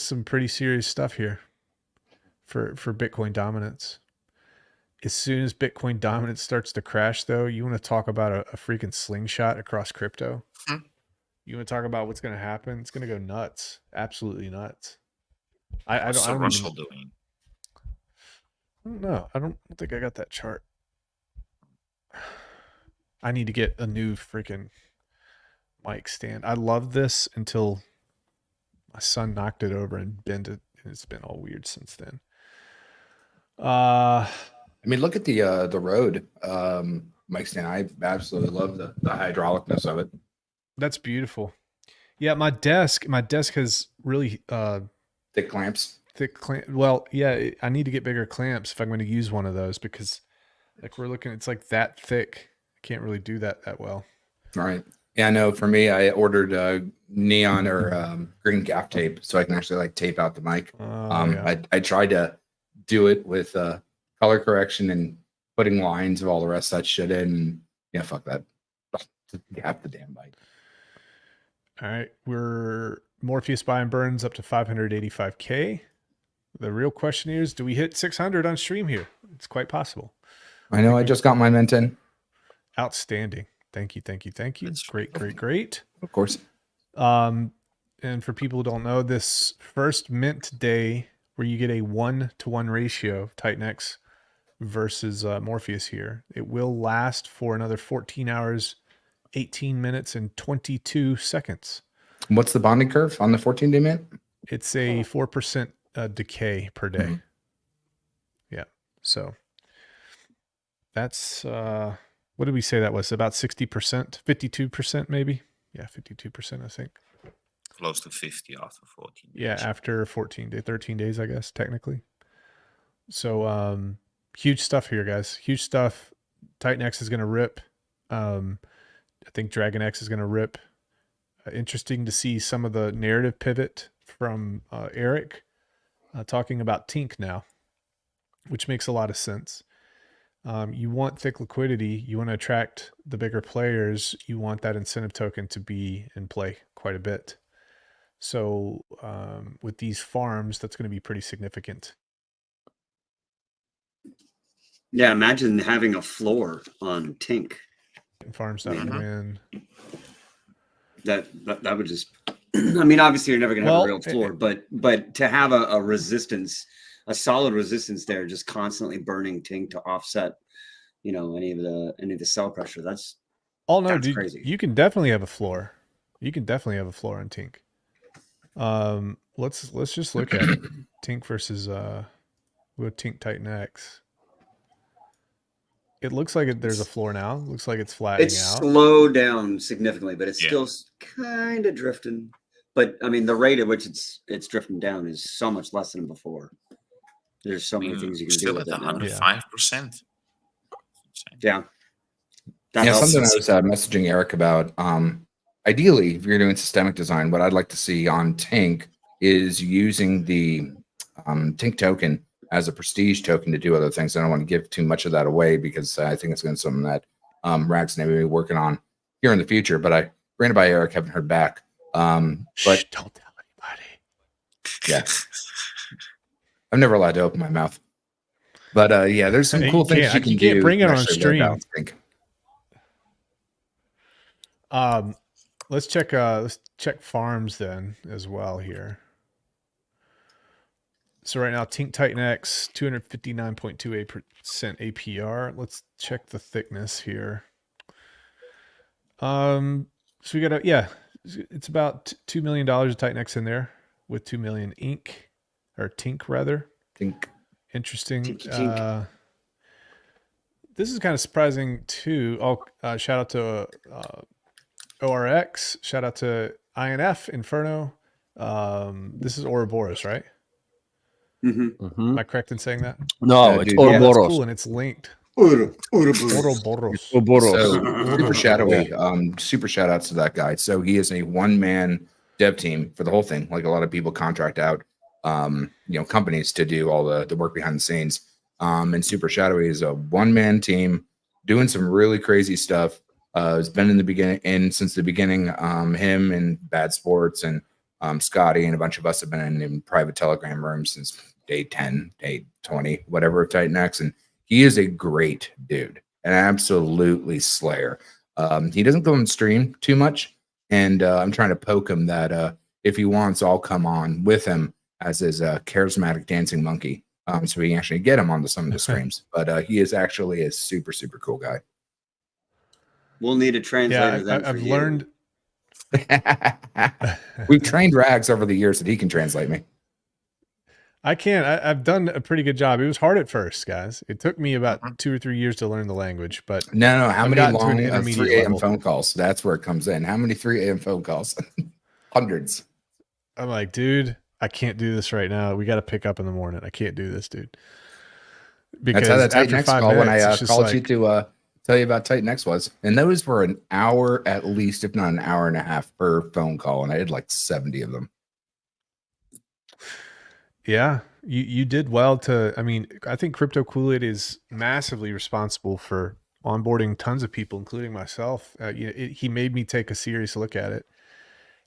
some pretty serious stuff here for Bitcoin dominance. As soon as Bitcoin dominance starts to crash, though, you want to talk about a freaking slingshot across crypto. You want to talk about what's going to happen? It's going to go nuts, absolutely nuts. What's Russell doing? I don't know. I don't think I got that chart. I need to get a new freaking mic stand. I love this until my son knocked it over and bent it, and it's been all weird since then. I mean, look at the Rode mic stand. I absolutely love the hydraulicness of it. That's beautiful. Yeah, my desk has really thick clamps. Well, yeah, I need to get bigger clamps if I'm going to use one of those because, like, we're looking, it's like that thick. I can't really do that well. All right. Yeah, I know. For me, I ordered neon or green gaff tape so I can actually like tape out the mic. Yeah. I tried to do it with color correction and putting lines of all the rest of that shit in. Yeah, fuck that. Half the damn bike. All right, we're Morpheus buy and burns up to 585K. The real question is, do we hit 600 on stream here? It's quite possible. I know I just got my mint in. Outstanding. Thank you. That's Great. Of course. And for people who don't know, this first mint day where you get a 1-to-1 ratio of Titanx versus Morpheus here, it will last for another 14 hours, 18 minutes, and 22 seconds. What's the bonding curve on the 14-day mint? It's a 4% decay per day. Mhm. Yeah. So that's, what did we say that was? About 60%, 52% maybe? Yeah, 52%, I think. Close to 50 after 14 days. Yeah, after 13 days, I guess, technically. So huge stuff here, guys. Huge stuff. Titanx is going to rip. I think Dragon X is going to rip. Interesting to see some of the narrative pivot from Eric talking about Tink now, which makes a lot of sense. You want thick liquidity. You want to attract the bigger players. You want that incentive token to be in play quite a bit. So with these farms, that's going to be pretty significant. Yeah, imagine having a floor on Tink. Farms that would win. That would just. I mean, obviously, you're never going to have a real floor, but to have a resistance, a solid resistance there, just constantly burning Tink to offset, any of the sell pressure. That's dude, crazy. You can definitely have a floor. You can definitely have a floor on Tink. Let's just look at it. Tink versus with Tink Titanx. It looks like there's a floor now. It looks like it's flattening out. Slowed down significantly, but it's still kind of drifting. But I mean, the rate at which it's drifting down is so much less than before. There's so many things you can do with it. Still at 105%. Yeah. Something I was messaging Eric about. Ideally, if you're doing systemic design, what I'd like to see on Tink is using the Tink token as a prestige token to do other things. I don't want to give too much of that away because I think it's going to be something that Rags and I will be working on here in the future. But I ran it by Eric, haven't heard back. But don't tell anybody. Yeah, I'm never allowed to open my mouth. But there's some cool things you can do. Can't bring it on stream. Let's check farms then as well here. So right now, Tink Titanx 259.28% APR. Let's check the thickness here. So we got it's about $2 million of Titanx in there with 2 million ink or Tink rather. Tink. Interesting. Tink. This is kind of surprising too. Shout out to ORX. Shout out to INF Inferno. This is Ouroboros, right? Mm-hmm. Am I correct in saying that? No, it's Ouroboros. That's cool, and it's linked. Ouroboros. So super shadowy. Super shout outs to that guy. So he is a one-man dev team for the whole thing. Like a lot of people contract out, companies to do all the work behind the scenes. And Super Shadowy is a one-man team doing some really crazy stuff. It's been in the beginning and since the beginning. Him and Bad Sports and Scotty and a bunch of us have been in private Telegram rooms since day 10, day 20, whatever of Titanx. And he is a great dude, an absolutely slayer. He doesn't go on stream too much. And I'm trying to poke him that if he wants, I'll come on with him as his charismatic dancing monkey. So we can actually get him onto some of the streams. But he is actually a super, super cool guy. We'll need a translator. Yeah, I've learned. We've trained Rags over the years that he can translate me. I can. I've done a pretty good job. It was hard at first, guys. It took me about 2 or 3 years to learn the language. But no. How many long 3 a.m. level. phone calls? That's where it comes in. How many 3 a.m. phone calls? Hundreds. I'm like, dude, I can't do this right now. We got to pick up in the morning. I can't do this, dude. Because that's how that Titanx call when I called you to tell you about Titanx was. And those were an hour at least, if not an hour and a half per phone call. And I had like 70 of them. Yeah. You did well to. I mean, I think Crypto Kool-Aid is massively responsible for onboarding tons of people, including myself. He made me take a serious look at it,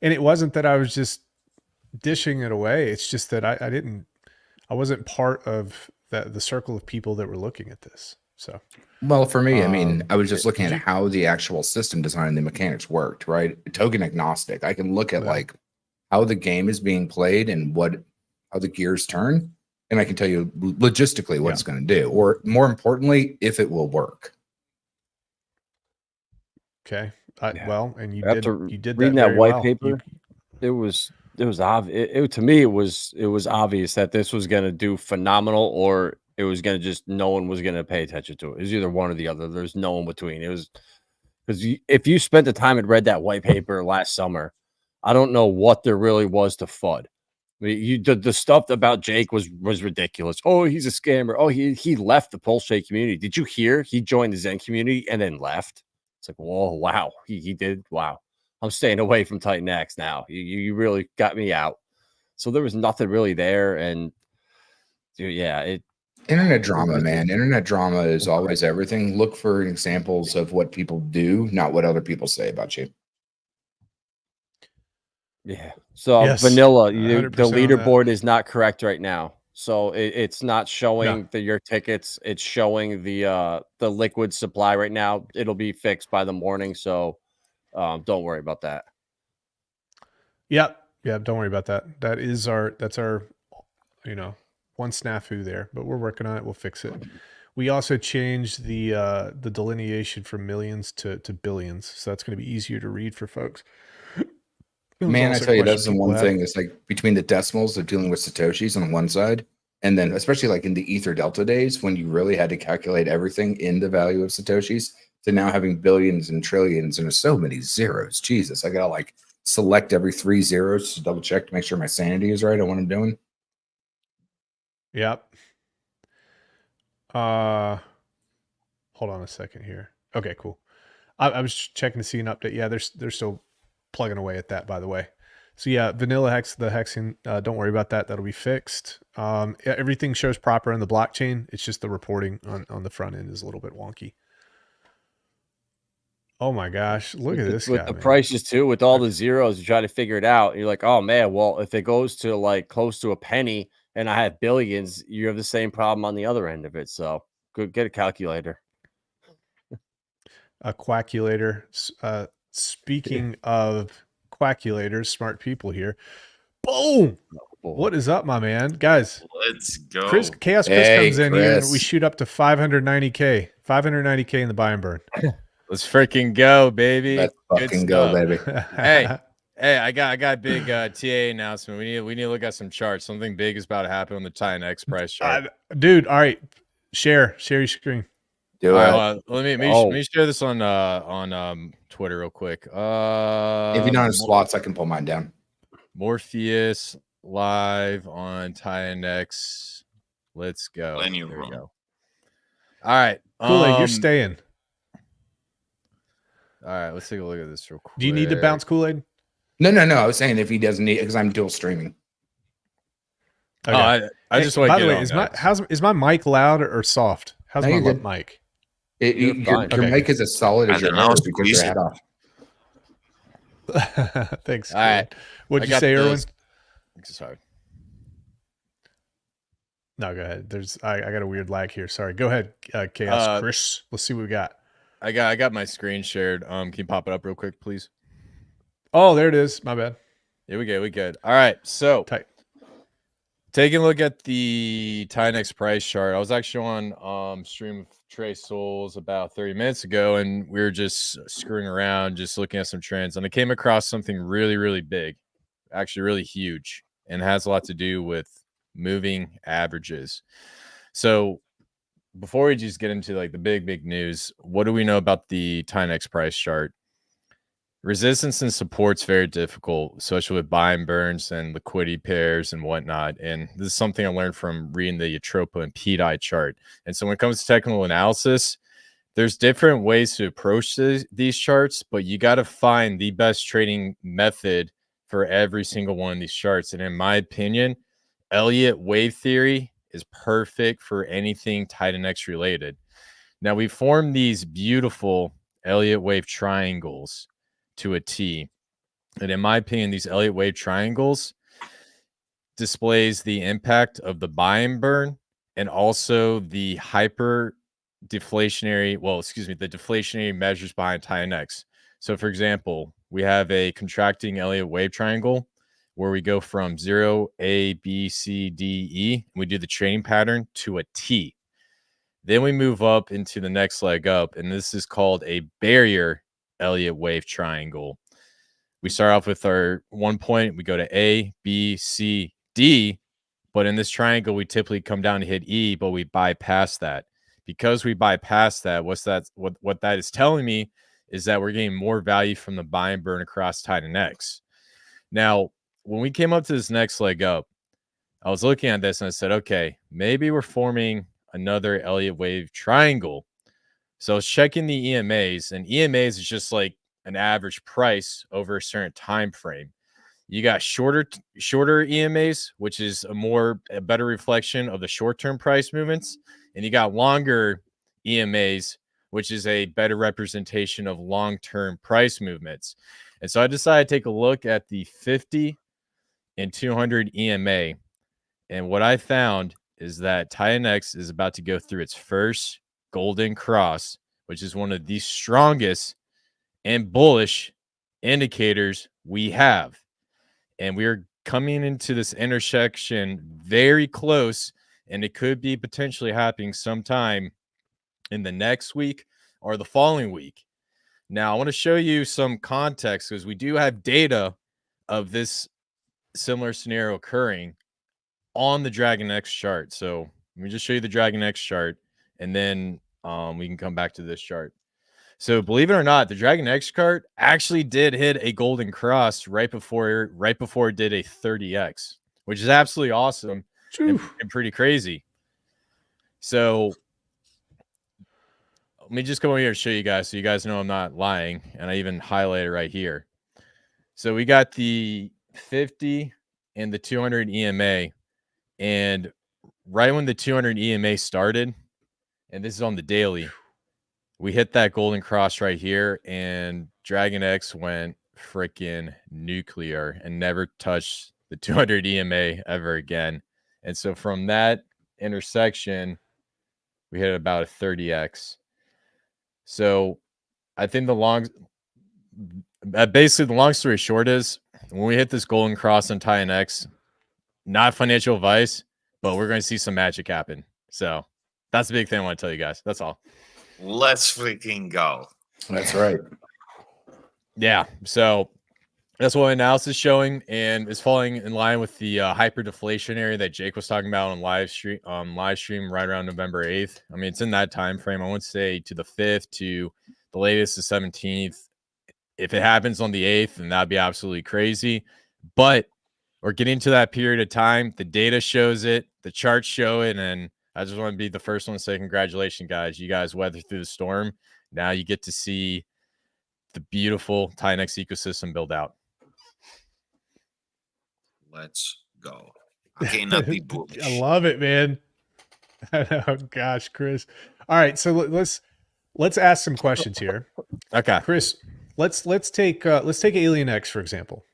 and it wasn't that I was just dishing it away. It's just that I wasn't part of the circle of people that were looking at this. So, well, for me, I mean, I was just looking at you- how the actual system design and the mechanics worked, right? Token agnostic. I can look at like how the game is being played and how the gears turn, and I can tell you logistically what it's going to do, or more importantly, if it will work. Okay. Well, and you did reading that that very white well. paper. It was obvious. To me, it was obvious that this was going to do phenomenal, or it was going to just no one was going to pay attention to it. It was either one or the other. There's no in between. It was because if you spent the time and read that white paper last summer, I don't know what there really was to FUD. I mean, the stuff about Jake was ridiculous. Oh, he's a scammer. Oh, he left the Pulse Shake community. Did you hear he joined the Zen community and then left? It's like, whoa, wow, he did. Wow, I'm staying away from Titanx now. You really got me out. So there was nothing really there, and dude, yeah, Internet drama, man. Internet drama is always everything. Look for examples of what people do, not what other people say about you. Yeah. So Yes, vanilla, 100% the on that. leaderboard is not correct right now. So it's not showing your tickets. It's showing the liquid supply right now. It'll be fixed by the morning. So don't worry about that. Yep. Yeah. Don't worry about that. That's our, one snafu there, but we're working on it. We'll fix it. We also changed the delineation from millions to billions. So that's going to be easier to read for folks. Man, I tell you, that's the one thing. It's like between the decimals of dealing with Satoshis on one side, and then especially like in the Ether Delta days when you really had to calculate everything in the value of Satoshis, to now having billions and trillions and there's so many zeros. Jesus, I gotta like select every 3 zeros to double check to make sure my sanity is right on what I'm doing. Yep. Hold on a second here. Okay, cool. I was checking to see an update. Yeah, they're still plugging away at that, by the way. So yeah, vanilla hex, the hexing, don't worry about that. That'll be fixed. Everything shows proper on the blockchain. It's just the reporting on the front end is a little bit wonky. Oh my gosh, look at this with guy, the man. prices too, with all the zeros. You try to figure it out. You're like, oh man, well, if it goes to like close to a penny and I have billions, you have the same problem on the other end of it. So good, get a calculator. A quackulator. Speaking of quackulators, smart people here. Boom! What is up, my man? Guys, let's go. Chaos Chris comes in here and we shoot up to 590K. 590K in the buy and burn. Let's freaking go, baby. Let's fucking go, baby. Hey, I got a big TA announcement. We need to look at some charts. Something big is about to happen on the Titanx price chart. Dude, all right. Share your screen. Do it. Let me share this on Twitter real quick. If you don't have slots, I can pull mine down. Morpheus live on Titanx. Let's go. Plenty There of we room. go. All right. Kool-Aid, you're staying. All right, let's take a look at this real quick. Do you need to bounce Kool-Aid? No. I was saying if he doesn't need it because I'm dual streaming. Okay. I just want to by get the way, on is my mic loud or soft? How's No, my you're good. mic? Your mic is as solid as your hair because your hat off. Thanks. All right. What'd you say, Erwin? Sorry. No, go ahead. I got a weird lag here. Sorry. Go ahead, Chaos Chris. Let's see what we got. I got my screen shared. Can you pop it up real quick, please? Oh, there it is. My bad. Yeah, we good. All right. So Tight. taking a look at the Titanx price chart. I was actually on stream with Trey Souls about 30 minutes ago, and we were just screwing around, just looking at some trends, and I came across something really, really big, actually really huge, and has a lot to do with moving averages. So before we just get into like the big news, what do we know about the Titanx price chart? Resistance and support's very difficult, especially with buy and burns and liquidity pairs and whatnot. And this is something I learned from reading the Yatropa and PDI chart. And so when it comes to technical analysis, there's different ways to approach these charts, but you got to find the best trading method for every single one of these charts. And in my opinion, Elliott wave theory is perfect for anything Titanx related. Now we formed these beautiful Elliott wave triangles to a T. And in my opinion, these Elliott wave triangles displays the impact of the buy and burn and also the the deflationary measures behind Titanx. So for example, we have a contracting Elliott wave triangle where we go from 0, A, B, C, D, E, and we do the trading pattern to a T. Then we move up into the next leg up, and this is called a barrier Elliott wave triangle. We start off with our 1 point, we go to A, B, C, D, but in this triangle, we typically come down to hit E, but we bypass that. Because we bypass that, what that is telling me is that we're getting more value from the buy and burn across Titanx. Now, when we came up to this next leg up, I was looking at this and I said, okay, maybe we're forming another Elliott wave triangle. So I was checking the EMAs, and EMAs is just like an average price over a certain time frame. You got shorter EMAs, which is a better reflection of the short-term price movements, and you got longer EMAs, which is a better representation of long-term price movements. And so I decided to take a look at the 50 and 200 EMA, and what I found is that Titanx is about to go through its first golden cross, which is one of the strongest and bullish indicators we have. And we are coming into this intersection very close, and it could be potentially happening sometime in the next week or the following week. Now, I want to show you some context because we do have data of this similar scenario occurring on the Dragon X chart. So let me just show you the Dragon X chart, and then we can come back to this chart. So believe it or not, the Dragon X chart actually did hit a golden cross right before it did a 30x, which is absolutely awesome and pretty crazy. So let me just come over here and show you guys so you guys know I'm not lying, and I even highlight it right here. So we got the 50 and the 200 EMA, and right when the 200 EMA started, and this is on the daily, we hit that golden cross right here, and Dragon X went freaking nuclear and never touched the 200 EMA ever again. And so from that intersection, we hit about a 30x. So I think basically the long story short is when we hit this golden cross on Titanx, not financial advice, but we're going to see some magic happen. So that's the big thing I want to tell you guys. That's all. Let's freaking go. That's right. Yeah. So that's what analysis is showing, and it's falling in line with the hyper deflationary that Jake was talking about on live stream right around November 8th. I mean, it's in that time frame. I wouldn't say to the 5th to the latest, the 17th. If it happens on the 8th, then that'd be absolutely crazy. But we're getting to that period of time. The data shows it. The charts show it. And I just want to be the first one to say congratulations, guys. You guys weathered through the storm. Now you get to see the beautiful Titanx ecosystem build out. Let's go. I cannot be bullish. I love it, man. Oh gosh, Chris. All right, so let's ask some questions here. Okay, Chris, let's take Alien X for example.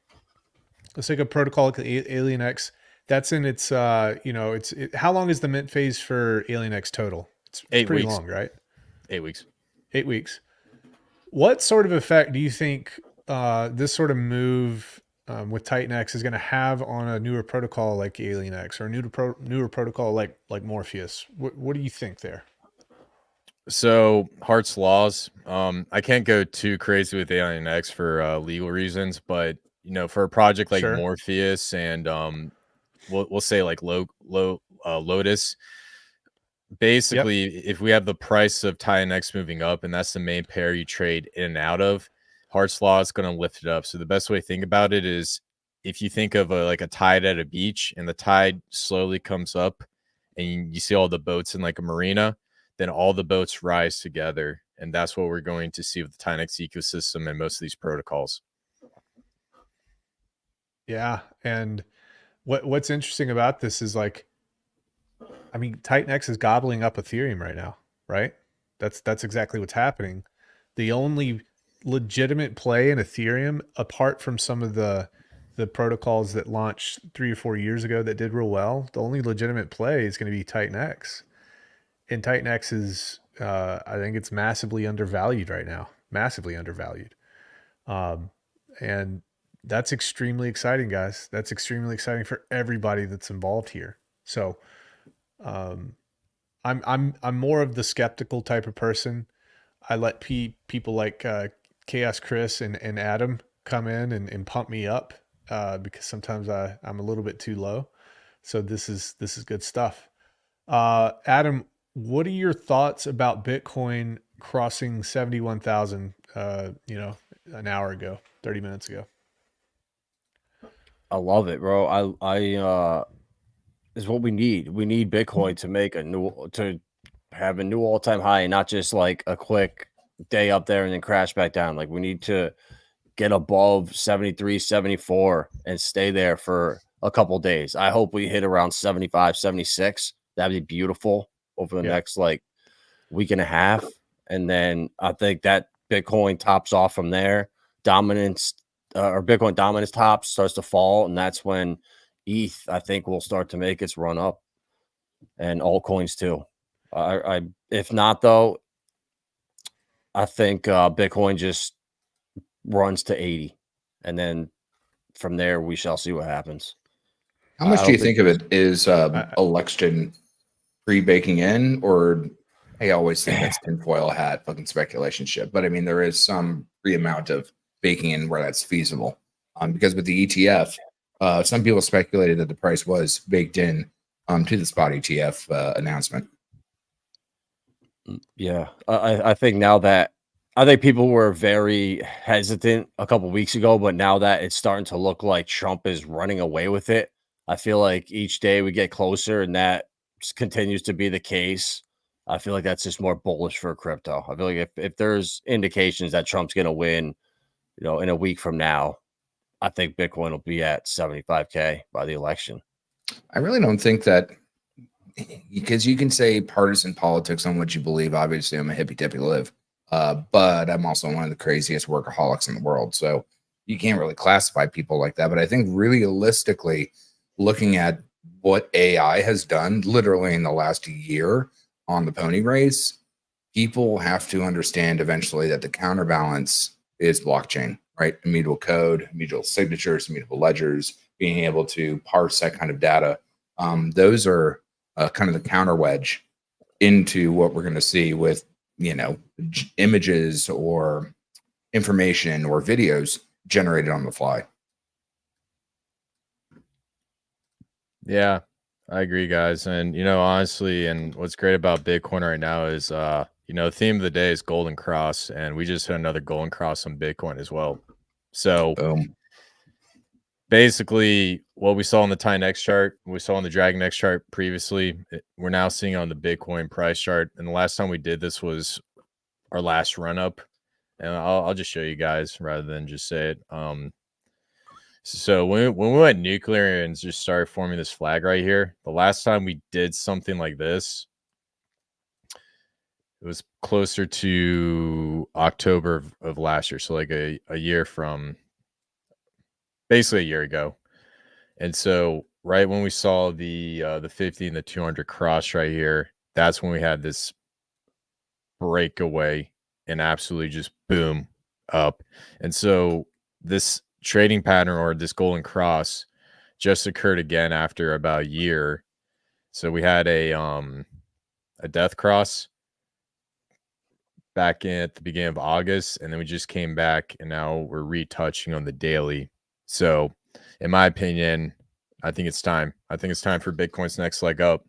Let's take a protocol like Alien X. That's in its how long is the mint phase for Alien X total? It's 8 pretty weeks. long, right? 8 weeks. 8 weeks. What sort of effect do you think this sort of move with Titanx is going to have on a newer protocol like Alien X or a newer protocol like Morpheus? What do you think there? So Hart's laws. I can't go too crazy with Alien X for legal reasons, but for a project like Sure. Morpheus and we'll say like Lotus. Basically, if we have the price of Titanx moving up, and that's the main pair you trade in and out of, Hart's law is going to lift it up. So the best way to think about it is if you think of like a tide at a beach, and the tide slowly comes up, and you see all the boats in like a marina, then all the boats rise together, and that's what we're going to see with the Titanx ecosystem and most of these protocols. Yeah, and What's interesting about this is like, I mean, Titanx is gobbling up Ethereum right now, right? That's exactly what's happening. The only legitimate play in Ethereum, apart from some of the protocols that launched 3 or 4 years ago that did real well, the only legitimate play is going to be Titanx. And Titanx is, I think it's massively undervalued right now, massively undervalued. And that's extremely exciting, guys. That's extremely exciting for everybody that's involved here. So, I'm more of the skeptical type of person. I let people like Chaos Chris and Adam come in and pump me up because sometimes I'm a little bit too low. So this is good stuff. Adam, what are your thoughts about Bitcoin crossing 71,000? An hour ago, 30 minutes ago. I love it, bro. I is what we need. We need Bitcoin to make to have a new all-time high, and not just like a quick day up there and then crash back down. Like we need to get above 73, 74 and stay there for a couple days. I hope we hit around 75, 76. That'd be beautiful over the next like week and a half. And then I think that Bitcoin tops off from there. Dominance or Bitcoin dominance tops, starts to fall, and that's when ETH, I think, will start to make its run up, and altcoins too. I if not though, I think Bitcoin just runs to 80, and then from there we shall see what happens. How much do you think of it is election pre-baking in, or I always think that's tinfoil hat fucking speculation shit. But I mean, there is some amount of baking in where that's feasible. Because with the ETF, some people speculated that the price was baked in to the spot ETF announcement. Yeah, I think now that I think people were very hesitant a couple weeks ago, but now that it's starting to look like Trump is running away with it, I feel like each day we get closer, and that continues to be the case. I feel like that's just more bullish for crypto. I feel like if there's indications that Trump's going to win, in a week from now, I think Bitcoin will be at 75K by the election. I really don't think that, because you can say partisan politics on what you believe. Obviously, I'm a hippy dippy live, but I'm also one of the craziest workaholics in the world. So you can't really classify people like that. But I think realistically, looking at what AI has done literally in the last year on the pony race, people have to understand eventually that the counterbalance is blockchain, right? Immutable code, immutable signatures, immutable ledgers, being able to parse that kind of data. Those are kind of the counter wedge into what we're going to see with, images or information or videos generated on the fly. Yeah, I agree, guys. And, honestly, and what's great about Bitcoin right now is, the theme of the day is Golden Cross, and we just hit another Golden Cross on Bitcoin as well. So basically what we saw on the Titanx chart, we saw on the Dragon X chart previously, we're now seeing on the Bitcoin price chart. And the last time we did this was our last run up. And I'll just show you guys rather than just say it. So when we went nuclear and just started forming this flag right here, the last time we did something like this, it was closer to October of last year. So like a year from, basically a year ago. And so right when we saw the 50 and the 200 cross right here, that's when we had this breakaway and absolutely just boom up. And so this trading pattern, or this golden cross, just occurred again after about a year. So we had a death cross back at the beginning of August, and then we just came back, and now we're retouching on the daily. So in my opinion, I think it's time. I think it's time for Bitcoin's next leg up.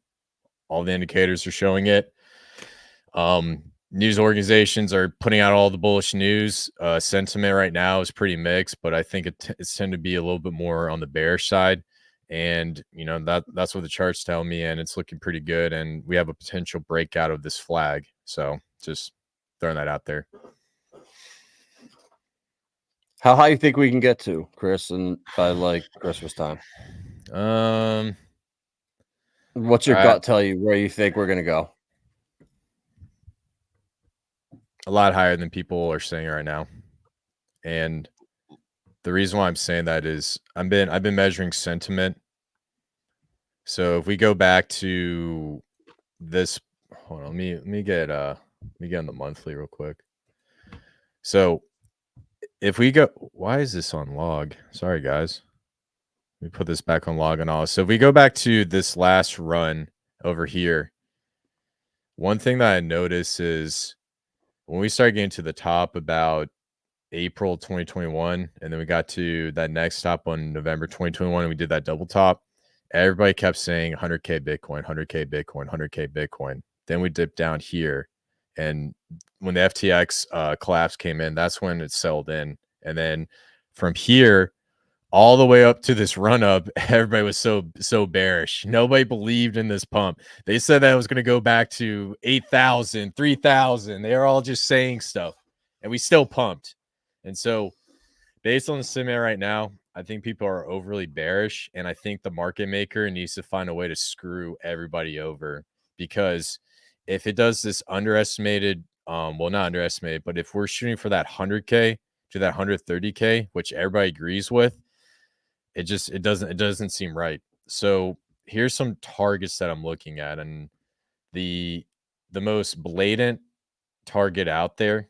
All the indicators are showing it. News organizations are putting out all the bullish news. Sentiment right now is pretty mixed, but I think it's tend to be a little bit more on the bearish side. And, that's what the charts tell me, and it's looking pretty good. And we have a potential breakout of this flag. So just throwing that out there. How high you think we can get to, Chris, and by like Christmas time? What's your All right. gut tell you where you think we're gonna go? A lot higher than people are saying right now. And the reason why I'm saying that is I've been measuring sentiment. So if we go back to this, hold on, let me get on the monthly real quick. So if we go, why is this on log? Sorry guys. Let me put this back on log and all. So if we go back to this last run over here, one thing that I notice is when we start getting to the top about April 2021, and then we got to that next stop on November 2021, and we did that double top, everybody kept saying 100K Bitcoin, 100K Bitcoin, 100K Bitcoin. Then we dipped down here. And when the FTX collapse came in, that's when it settled in. And then from here, all the way up to this run up, everybody was so bearish. Nobody believed in this pump. They said that it was going to go back to 8,000, 3,000. They were all just saying stuff, and we still pumped. And so, based on the sentiment right now, I think people are overly bearish, and I think the market maker needs to find a way to screw everybody over, because if it does this underestimated, well, not underestimated, but if we're shooting for that 100K to that 130K, which everybody agrees with, it doesn't seem right. So here's some targets that I'm looking at, and the most blatant target out there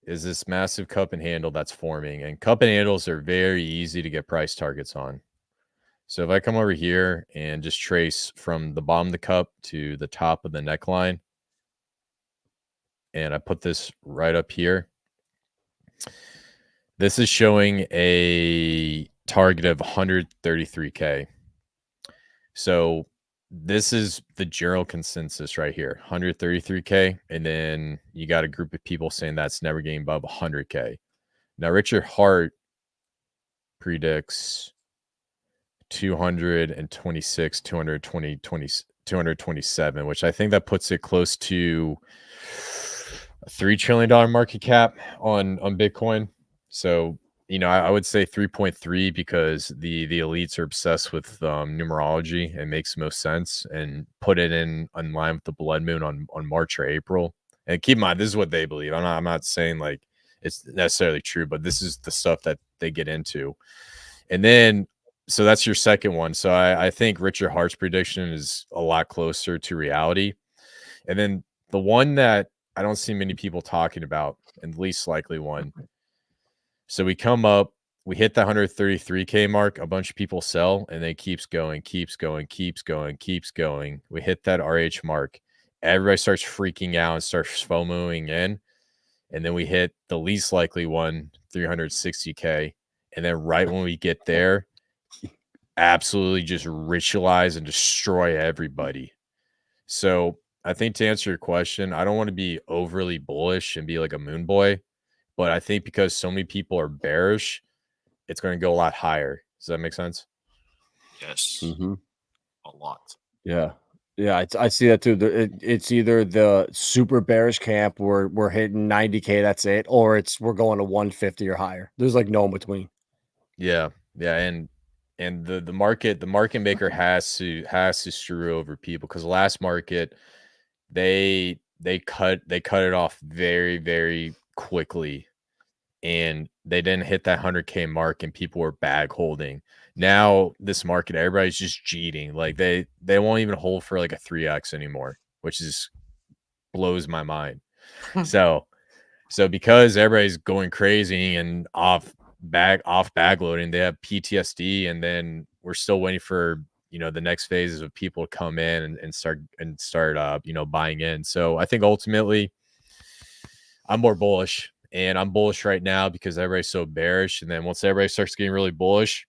is this massive cup and handle that's forming, and cup and handles are very easy to get price targets on. So if I come over here and just trace from the bottom of the cup to the top of the neckline, and I put this right up here, this is showing a target of 133K. So this is the general consensus right here, 133K. And then you got a group of people saying that's never getting above 100K. Now, Richard Hart predicts 226, 220, 227, which I think that puts it close to a $3 trillion market cap on Bitcoin. So, I would say 3.3 because the elites are obsessed with numerology. It makes most sense, and put it in line with the blood moon on March or April. And keep in mind, this is what they believe. I'm not saying like it's necessarily true, but this is the stuff that they get into. And then, so that's your second one. So I think Richard Hart's prediction is a lot closer to reality. And then the one that I don't see many people talking about, and the least likely one. So we come up, we hit the 133K mark, a bunch of people sell, and then keeps going. We hit that RH mark. Everybody starts freaking out and starts FOMOing in. And then we hit the least likely one, 360K. And then right when we get there, absolutely just ritualize and destroy everybody. So I think to answer your question, I don't want to be overly bullish and be like a moon boy, but I think because so many people are bearish, it's going to go a lot higher. Does that make sense? Yes. Mm-hmm. A lot. Yeah. Yeah, I see that too. It's either the super bearish camp where we're hitting 90K, that's it, or we're going to 150 or higher. There's like no in between. Yeah, and the market maker has to screw over people, because last market they cut it off very, very quickly, and they didn't hit that 100K mark, and people were bag holding. Now this market, everybody's just cheating. Like they won't even hold for like a 3x anymore, which is blows my mind. So because everybody's going crazy and off bag loading, they have PTSD, and then we're still waiting for the next phases of people to come in and start buying in. So I think ultimately I'm more bullish, and I'm bullish right now because everybody's so bearish. And then once everybody starts getting really bullish,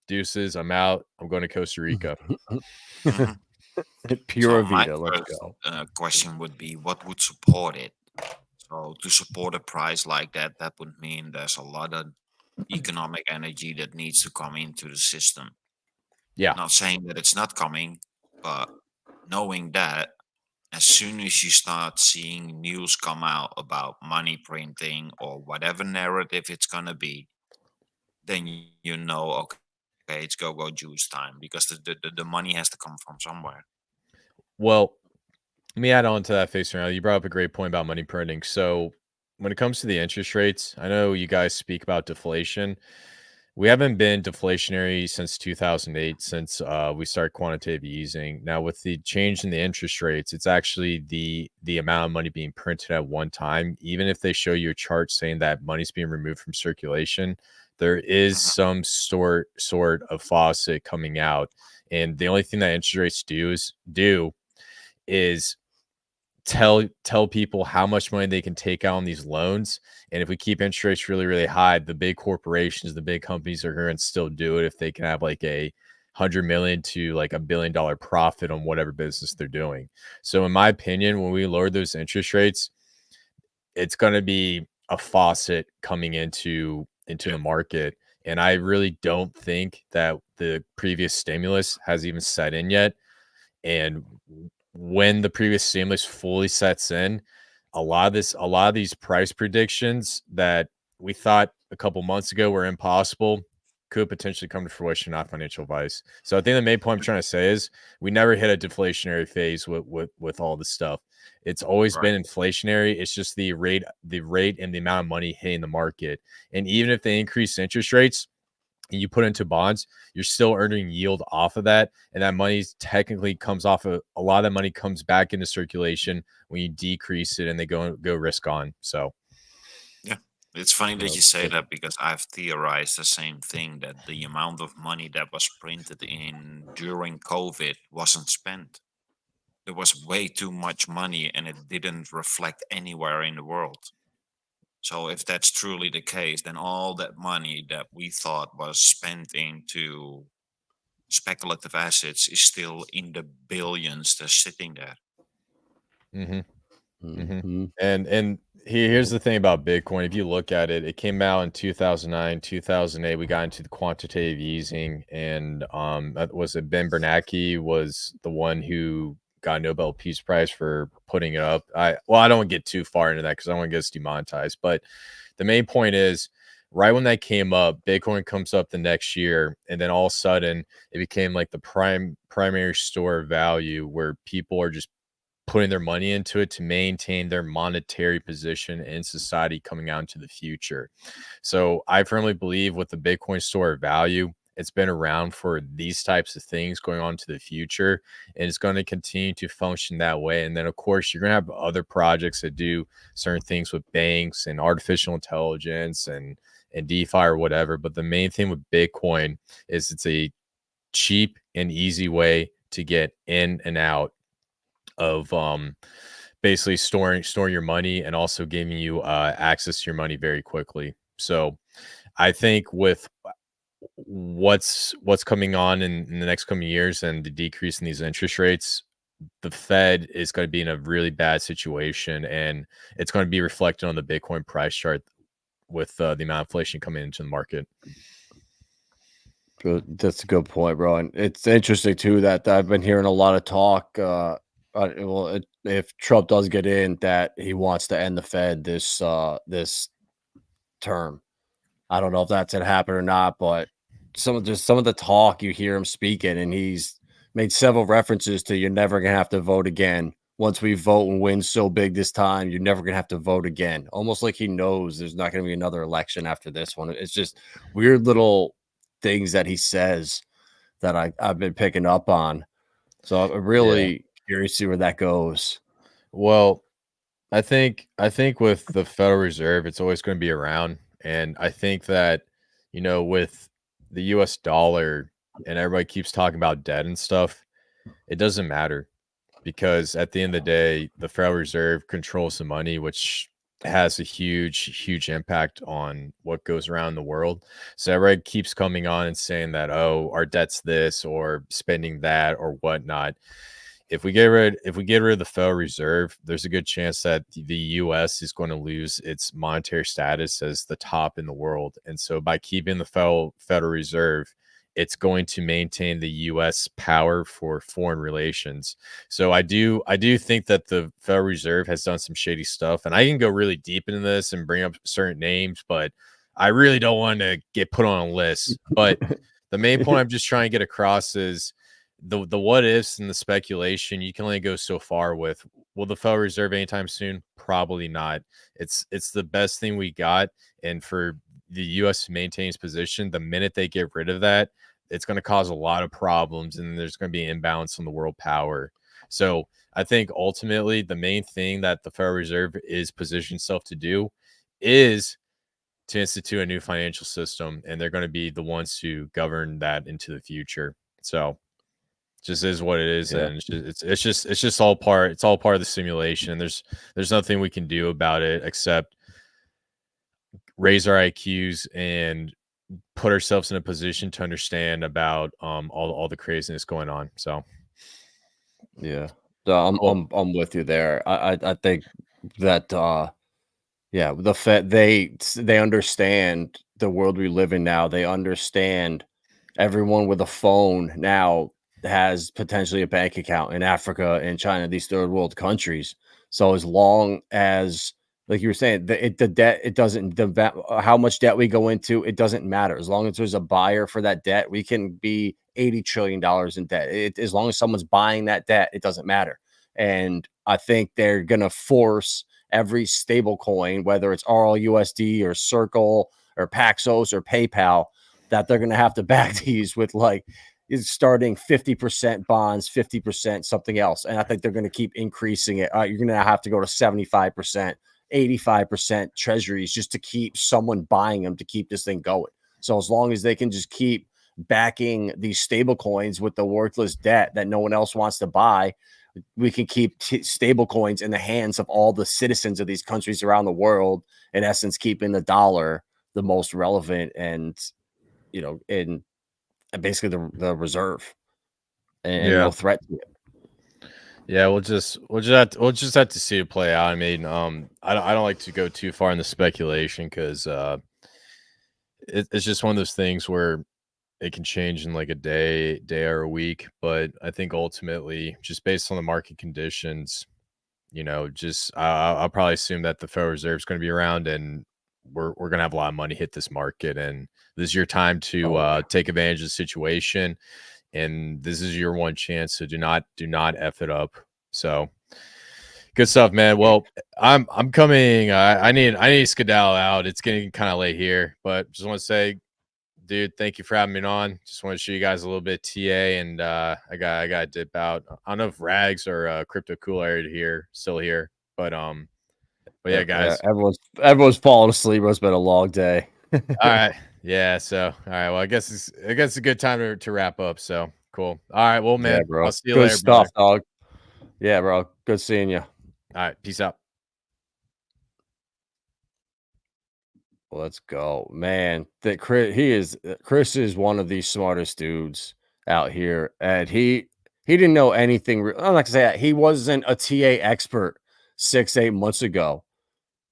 deuces, I'm out. I'm going to Costa Rica. Pure So my Vita, let's first go. question would be, what would support it? So to support a price like that, that would mean there's a lot of economic energy that needs to come into the system. Yeah. Not saying that it's not coming, but knowing that as soon as you start seeing news come out about money printing or whatever narrative it's going to be, then you know, okay, it's go juice time, because the money has to come from somewhere. Well, let me add on to that, Face Around. You brought up a great point about money printing. So when it comes to the interest rates, I know you guys speak about deflation. We haven't been deflationary since 2008, since we started quantitative easing. Now, with the change in the interest rates, it's actually the amount of money being printed at one time. Even if they show you a chart saying that money's being removed from circulation, there is Mhm. some sort of faucet coming out, and the only thing that interest rates do is tell people how much money they can take out on these loans. And if we keep interest rates really, really high, the big corporations, the big companies are going to still do it if they can have like a 100 million to like $1 billion profit on whatever business they're doing. So in my opinion, when we lower those interest rates, it's going to be a faucet coming into Yeah. the market. And I really don't think that the previous stimulus has even set in yet. And when the previous stimulus fully sets in, a lot of these price predictions that we thought a couple months ago were impossible could potentially come to fruition, not financial advice. So I think the main point I'm trying to say is we never hit a deflationary phase with all this stuff. It's always Right. been inflationary. It's just the rate and the amount of money hitting the market. And even if they increase interest rates and you put into bonds, you're still earning yield off of that. And that money technically comes off of a lot of that money comes back into circulation when you decrease it and they go risk on. So Yeah. It's funny that Well, you say that, because I've theorized the same thing, that the amount of money that was printed in during COVID wasn't spent. There was way too much money and it didn't reflect anywhere in the world. So if that's truly the case, then all that money that we thought was spent into speculative assets is still in the billions just sitting there. mhm. mhm. And here's the thing about Bitcoin. If you look at it, it came out in 2009, 2008. We got into the quantitative easing, and was it Ben Bernanke was the one who got a Nobel Peace Prize for putting it up. I don't want to get too far into that because I don't want to get us demonetized. But the main point is, right when that came up, Bitcoin comes up the next year, and then all of a sudden it became like the primary store of value where people are just putting their money into it to maintain their monetary position in society coming out into the future. So I firmly believe with the Bitcoin store of value, it's been around for these types of things going on to the future, and it's going to continue to function that way. And then, of course, you're going to have other projects that do certain things with banks and artificial intelligence and DeFi or whatever. But the main thing with Bitcoin is it's a cheap and easy way to get in and out of basically storing your money and also giving you access to your money very quickly. So I think with what's coming on in the next coming years and the decrease in these interest rates, the Fed is going to be in a really bad situation, and it's going to be reflected on the Bitcoin price chart with the amount of inflation coming into the market. That's a good point, bro. And it's interesting too that I've been hearing a lot of talk. If Trump does get in, that he wants to end the Fed this term. I don't know if that's gonna happen or not, but some of the talk you hear him speaking, and he's made several references to you're never gonna have to vote again. Once we vote and win so big this time, you're never gonna have to vote again. Almost like he knows there's not gonna be another election after this one. It's just weird little things that he says that I've been picking up on. So I'm really curious to see where that goes. Well, I think with the Federal Reserve, it's always going to be around, and I think that with the U.S. dollar and everybody keeps talking about debt and stuff, it doesn't matter because at the end of the day, the Federal Reserve controls the money, which has a huge impact on what goes around the world. So everybody keeps coming on and saying that, oh, our debt's this or spending that or whatnot. If we get rid of the Federal Reserve, there's a good chance that the U.S. is going to lose its monetary status as the top in the world. And so by keeping the Federal Reserve, it's going to maintain the U.S. power for foreign relations. So I do think that the Federal Reserve has done some shady stuff, and I can go really deep into this and bring up certain names, but I really don't want to get put on a list. But The main point I'm just trying to get across is the what ifs and the speculation you can only go so far with. Will the Federal Reserve anytime soon? Probably not. It's the best thing we got, and for the U.S. to maintain its position, the minute they get rid of that, it's going to cause a lot of problems, and there's going to be an imbalance in the world power. So I think ultimately the main thing that the Federal Reserve is positioned itself to do is to institute a new financial system, and they're going to be the ones to govern that into the future. So just is what it is, and it's just all part of the simulation. There's nothing we can do about it except raise our IQs and put ourselves in a position to understand about all the craziness going on. So yeah, so I'm with you there. I think that the Fed, they understand the world we live in now. They understand everyone with a phone now has potentially a bank account in Africa and China, these third world countries. So as long as, like you were saying, the debt, it doesn't, how much debt we go into, it doesn't matter. As long as there's a buyer for that debt, we can be $80 trillion in debt. As long as someone's buying that debt, it doesn't matter. And I think they're going to force every stable coin, whether it's RLUSD or Circle or Paxos or PayPal, that they're going to have to back these with like starting 50% bonds, 50% something else. And I think they're going to keep increasing it. You're going to have to go to 75%, 85% treasuries just to keep someone buying them to keep this thing going. So as long as they can just keep backing these stable coins with the worthless debt that no one else wants to buy, we can keep stable coins in the hands of all the citizens of these countries around the world, in essence, keeping the dollar the most relevant and, in basically the reserve and no threat to it. Yeah, we'll just have to see it play out. I mean, I don't like to go too far in the speculation because it's just one of those things where it can change in like a day or a week. But I think ultimately, just based on the market conditions, I'll probably assume that the Federal Reserve is going to be around, and we're going to have a lot of money hit this market, and this is your time to take advantage of the situation, and this is your one chance. So do not F it up. So good stuff, man. Well, I'm coming. I need to skedaddle out. It's getting kind of late here, but just want to say, dude, thank you for having me on. Just want to show you guys a little bit of TA, and I got to dip out. I don't know if Rags or Crypto Cool are still here, but yeah, guys. Everyone's falling asleep. It's been a long day. All right. Yeah. So, all right. Well, I guess it's a good time to wrap up. So cool. All right. Well, man, bro. I'll see you Good later, stuff, brother. dog. Yeah, bro. Good seeing you. All right. Peace out. Let's go, man. Chris is one of the smartest dudes out here, and he didn't know anything. I'm not gonna say that he wasn't a TA expert 6-8 months ago.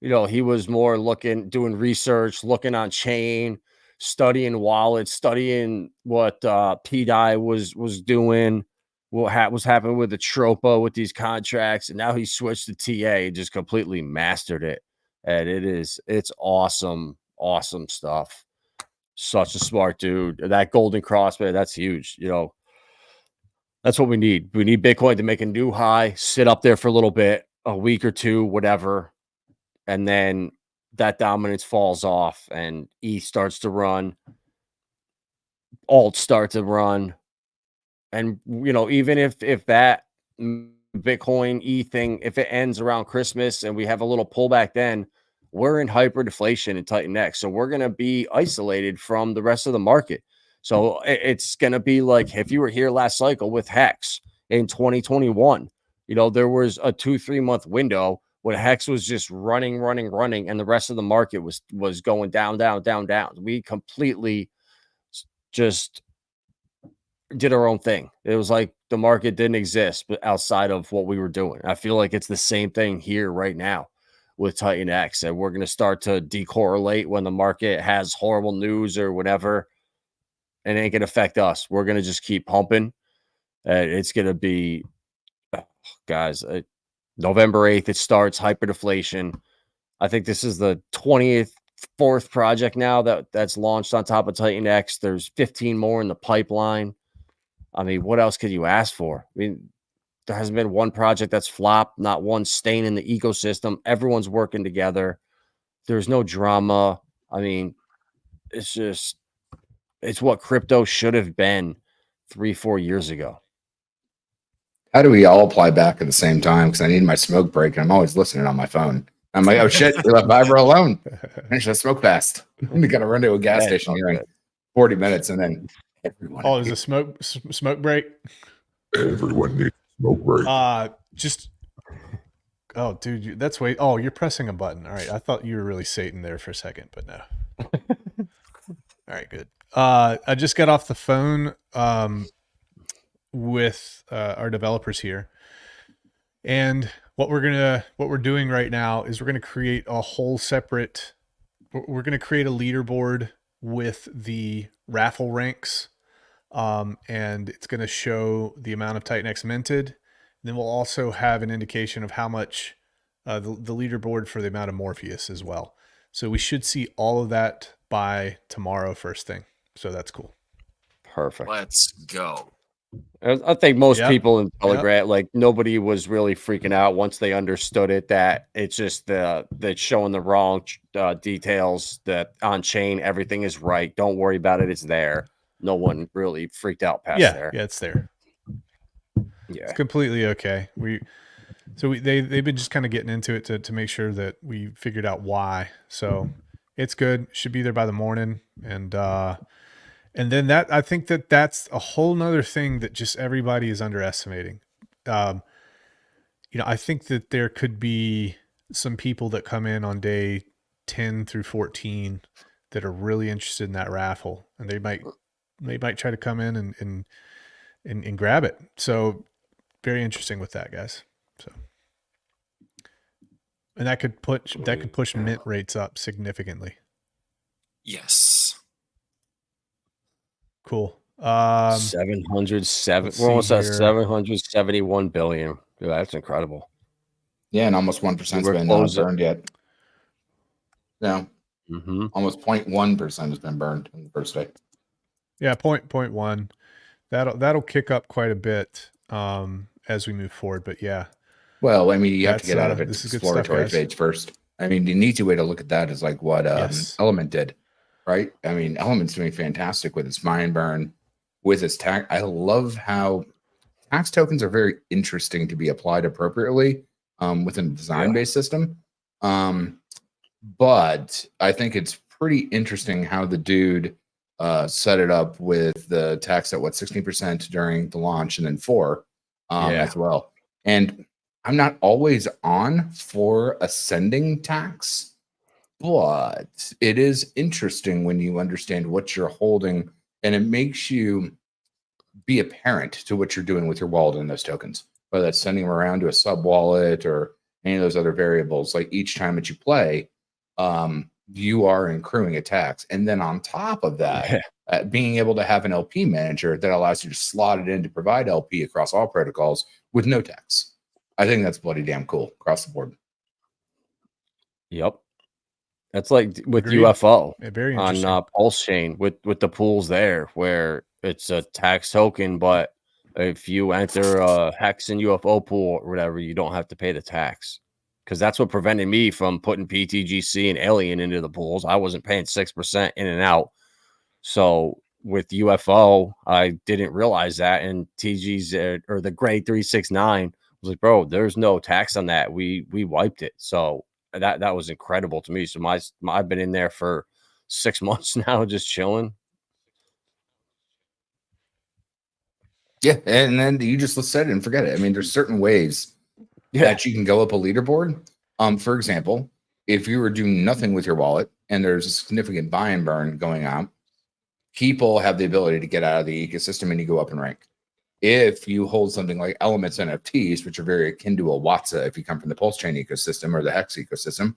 He was more doing research, looking on chain, studying wallets, studying what PDI was doing, what was happening with the Tropa with these contracts, and now he switched to TA and just completely mastered it. And it's awesome stuff. Such a smart dude. That golden cross, man, that's huge. That's what we need. We need Bitcoin to make a new high, sit up there for a little bit, a week or two, whatever. And then that dominance falls off and ETH starts to run, alt start to run. And, even if that Bitcoin ETH thing, if it ends around Christmas and we have a little pullback, then we're in hyperdeflation in Titanx. So we're going to be isolated from the rest of the market. So it's going to be like if you were here last cycle with Hex in 2021, there was a 2-3 month window when Hex was just running, and the rest of the market was going down. We completely just did our own thing. It was like the market didn't exist, but outside of what we were doing. I feel like it's the same thing here right now with Titanx, and we're going to start to decorrelate when the market has horrible news or whatever, and it ain't going to affect us. We're going to just keep pumping. It's going to be, guys, November 8th, it starts hyperdeflation. I think this is the 20th 4th project now that's launched on top of Titanx. There's 15 more in the pipeline. I mean, what else could you ask for? I mean, there hasn't been one project that's flopped, not one stain in the ecosystem. Everyone's working together. There's no drama. I mean, it's what crypto should have been 3-4 years ago. How do we all apply back at the same time? Because I need my smoke break, and I'm always listening on my phone. I'm like, oh shit, we left Vibra alone. Finish that smoke fast. We got to run to a gas station here in 40 minutes, and then everyone. Oh, there's a smoke break. Everyone needs smoke break. Oh, dude, that's way. Oh, you're pressing a button. All right, I thought you were really Satan there for a second, but no. All right, good. I just got off the phone with our developers here, and what we're doing right now is we're gonna create a whole separate. We're gonna create a leaderboard with the raffle ranks, and it's gonna show the amount of Titanx minted. And then we'll also have an indication of how much the leaderboard for the amount of Morpheus as well. So we should see all of that by tomorrow first thing. So that's cool. Perfect. Let's go. I think most people in Telegram, like nobody was really freaking out once they understood it, that it's just that showing the wrong details, that on chain, everything is right. Don't worry about it. It's there. No one really freaked out past there. Yeah, it's there. Yeah. It's completely okay. They've been just kind of getting into it to make sure that we figured out why. So it's good. Should be there by the morning. And then I think that's a whole nother thing that just everybody is underestimating. I think that there could be some people that come in on day 10 through 14 that are really interested in that raffle, and they might try to come in and grab it. So very interesting with that, guys. So, and that could push mint rates up significantly. Yes. Cool. 707. We're almost at 771 billion. Dude, that's incredible. Yeah, and almost 1% has been burned yet. No, almost 0.1% has been burned in the first day. Yeah, 0.1. That'll kick up quite a bit as we move forward. But yeah. Well, I mean, you have to get out of its exploratory phase first. I mean, the neat way to look at that is like what Element did, right? I mean, Element's doing fantastic with its mine burn, with its tax. I love how tax tokens are very interesting to be applied appropriately within a design-based system. But I think it's pretty interesting how the dude set it up with the tax at 16% during the launch, and then 4 as well. And I'm not always on for ascending tax, but it is interesting when you understand what you're holding, and it makes you be apparent to what you're doing with your wallet and those tokens, whether that's sending them around to a sub wallet or any of those other variables. Like each time that you play, you are accruing a tax. And then on top of that, being able to have an LP manager that allows you to slot it in to provide LP across all protocols with no tax. I think that's bloody damn cool across the board. Yep. That's like with UFO very interesting. On Pulse Chain with the pools there, where it's a tax token, but if you enter a Hex and UFO pool or whatever, you don't have to pay the tax. Because that's what prevented me from putting PTGC and Alien into the pools. I wasn't paying 6% in and out. So with UFO, I didn't realize that. And TG's or the grade 369 was like, bro, there's no tax on that. We wiped it. So that was incredible to me. So I've been in there for 6 months now, just chilling. Yeah, and then you just said it and forget it. I mean, there's certain ways that you can go up a leaderboard. For example, if you were doing nothing with your wallet and there's a significant buy and burn going on, people have the ability to get out of the ecosystem and you go up in rank. If you hold something like Elements NFTs, which are very akin to a Watsa, if you come from the Pulse Chain ecosystem or the Hex ecosystem,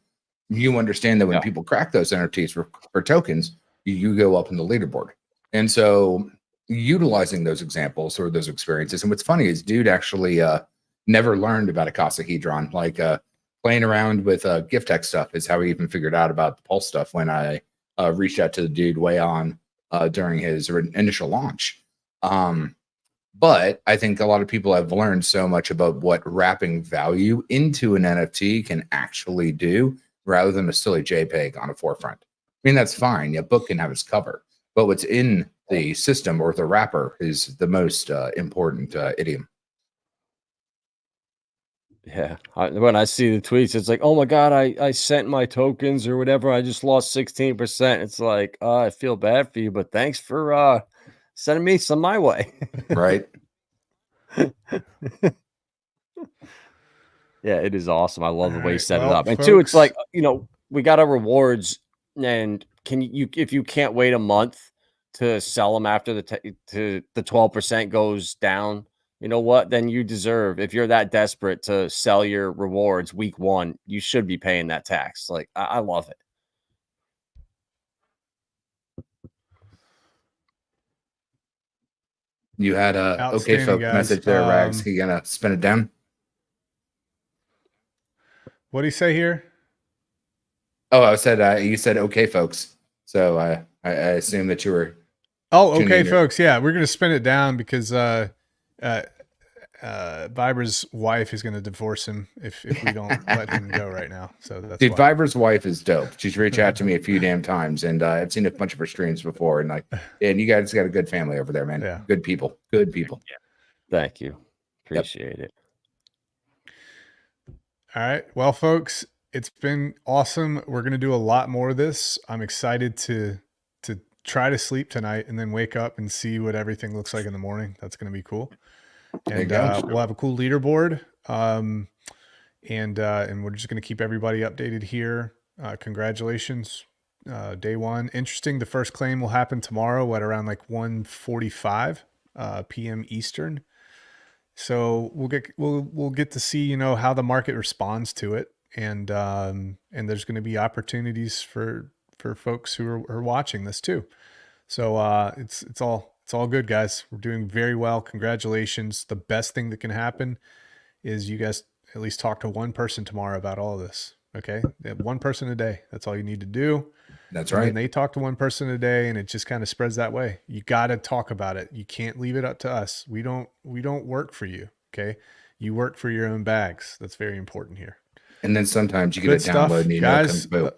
you understand that when people crack those NFTs for tokens, you go up in the leaderboard. And so utilizing those examples or those experiences. And what's funny is dude actually never learned about icosahedron. Like playing around with gift tech stuff is how we even figured out about the Pulse stuff when I reached out to the dude way on during his initial launch. But I think a lot of people have learned so much about what wrapping value into an NFT can actually do rather than a silly JPEG on a forefront. I mean, that's fine. A book can have its cover, but what's in the system or the wrapper is the most important idiom. Yeah. When I see the tweets, it's like, oh my God, I sent my tokens or whatever. I just lost 16%. It's like, I feel bad for you, but thanks for sending me some my way. Right. Yeah, it is awesome. I love the way you set it well, up. And two, it's like, folks, we got our rewards, and can you if you can't wait a month to sell them after the 12% goes down, you know what? Then you deserve, if you're that desperate to sell your rewards week 1, you should be paying that tax. Like, I love it. You had a okay outstanding, folks guys. message there, Rags. You gonna spin it down? What do you say here? Oh, I said you said okay folks. So I assume that you were. Oh, tuning okay, in folks. Yeah, we're gonna spin it down because Viber's wife is gonna divorce him if we don't let him go right now. So that's Dude, why. Viber's wife is dope. She's reached out to me a few damn times, and I've seen a bunch of her streams before. And like, and you guys got a good family over there, man. Yeah. Good people. Good people. Thank you. Appreciate it. All right. Well, folks, it's been awesome. We're gonna do a lot more of this. I'm excited to try to sleep tonight and then wake up and see what everything looks like in the morning. That's gonna be cool. There you And go. we'll have a cool leaderboard. And we're just going to keep everybody updated here. Congratulations. Day 1. Interesting. The first claim will happen tomorrow at around like 1:45 p.m. Eastern. So we'll get to see, how the market responds to it. And there's going to be opportunities for folks who are watching this too. So it's all good, guys. We're doing very well. Congratulations. The best thing that can happen is you guys at least talk to one person tomorrow about all of this. Okay. One person a day. That's all you need to do. That's And right. then they talk to one person a day and it just kind of spreads that way. You got to talk about it. You can't leave it up to us. We don't work for you. Okay. You work for your own bags. That's very important here. And then sometimes you get Good a stuff, download and you guys. know it comes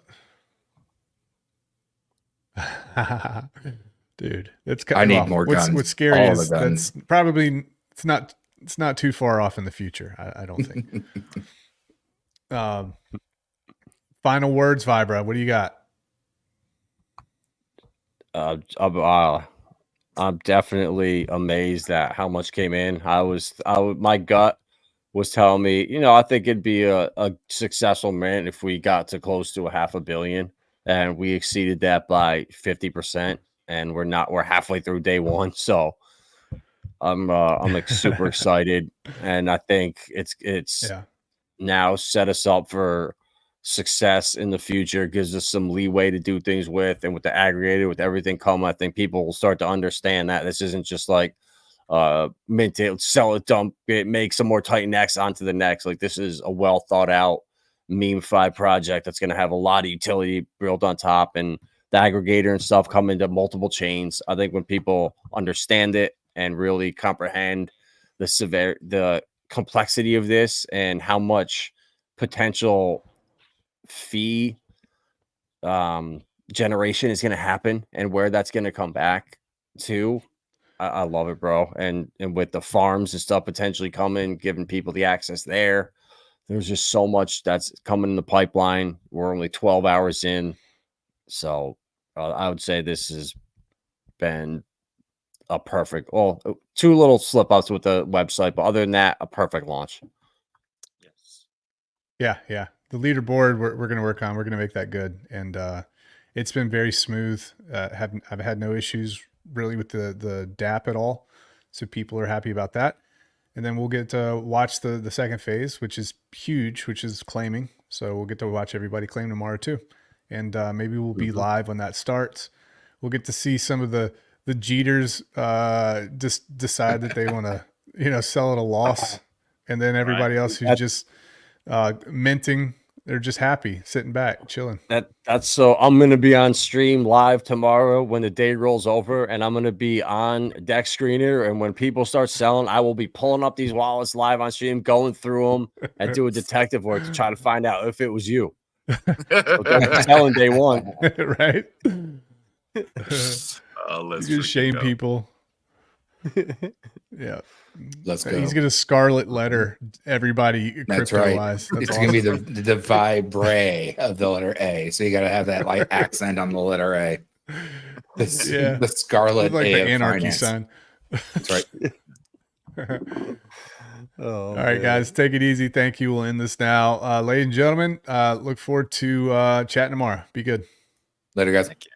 boom. Dude, it's I need more guns. What's scary All is the guns. that's probably it's not too far off in the future. I don't think. Final words, Vibra. What do you got? I'm definitely amazed at how much came in. My gut was telling me, I think it'd be a successful mint if we got to close to $500 million, and we exceeded that by 50%. And we're halfway through day 1. So I'm like super excited. And I think it's now set us up for success in the future, gives us some leeway to do things with, and with the aggregator, with everything coming, I think people will start to understand that this isn't just like mint it, sell it, dump it, make some more Titanx onto the next. Like, this is a well thought out meme-fied project that's going to have a lot of utility built on top, and the aggregator and stuff come into multiple chains. I think when people understand it and really comprehend the complexity of this and how much potential fee generation is going to happen and where that's going to come back to, I love it, bro. And with the farms and stuff potentially coming, giving people the access there's just so much that's coming in the pipeline. We're only 12 hours in. So I would say this has been a perfect, 2 little slip ups with the website, but other than that, a perfect launch. Yes. Yeah. The leaderboard we're going to work on. We're going to make that good. And it's been very smooth. I've had no issues really with the DApp at all. So people are happy about that. And then we'll get to watch the second phase, which is huge, which is claiming. So we'll get to watch everybody claim tomorrow too. And maybe we'll be live when that starts. We'll get to see some of the Jeters just decide that they want to, sell at a loss. And then everybody else who's just minting They're just happy, sitting back, chilling. That's so I'm gonna be on stream live tomorrow when the day rolls over, and I'm gonna be on Deck Screener. And when people start selling, I will be pulling up these wallets live on stream, going through them, and do a detective work to try to find out if it was you. So don't selling day one, Right? Oh, let's He's gonna shame go. people. Yeah. Let's go. He's gonna scarlet letter everybody That's crypto right. wise. That's It's awesome. gonna be the vibre of the letter A. So you got to have that like accent on the letter A. The scarlet like A the of anarchy finance. sign. That's right. All right, guys, take it easy. Thank you. We'll end this now. Ladies and gentlemen, look forward to chatting tomorrow. Be good. Later, guys. Thank you.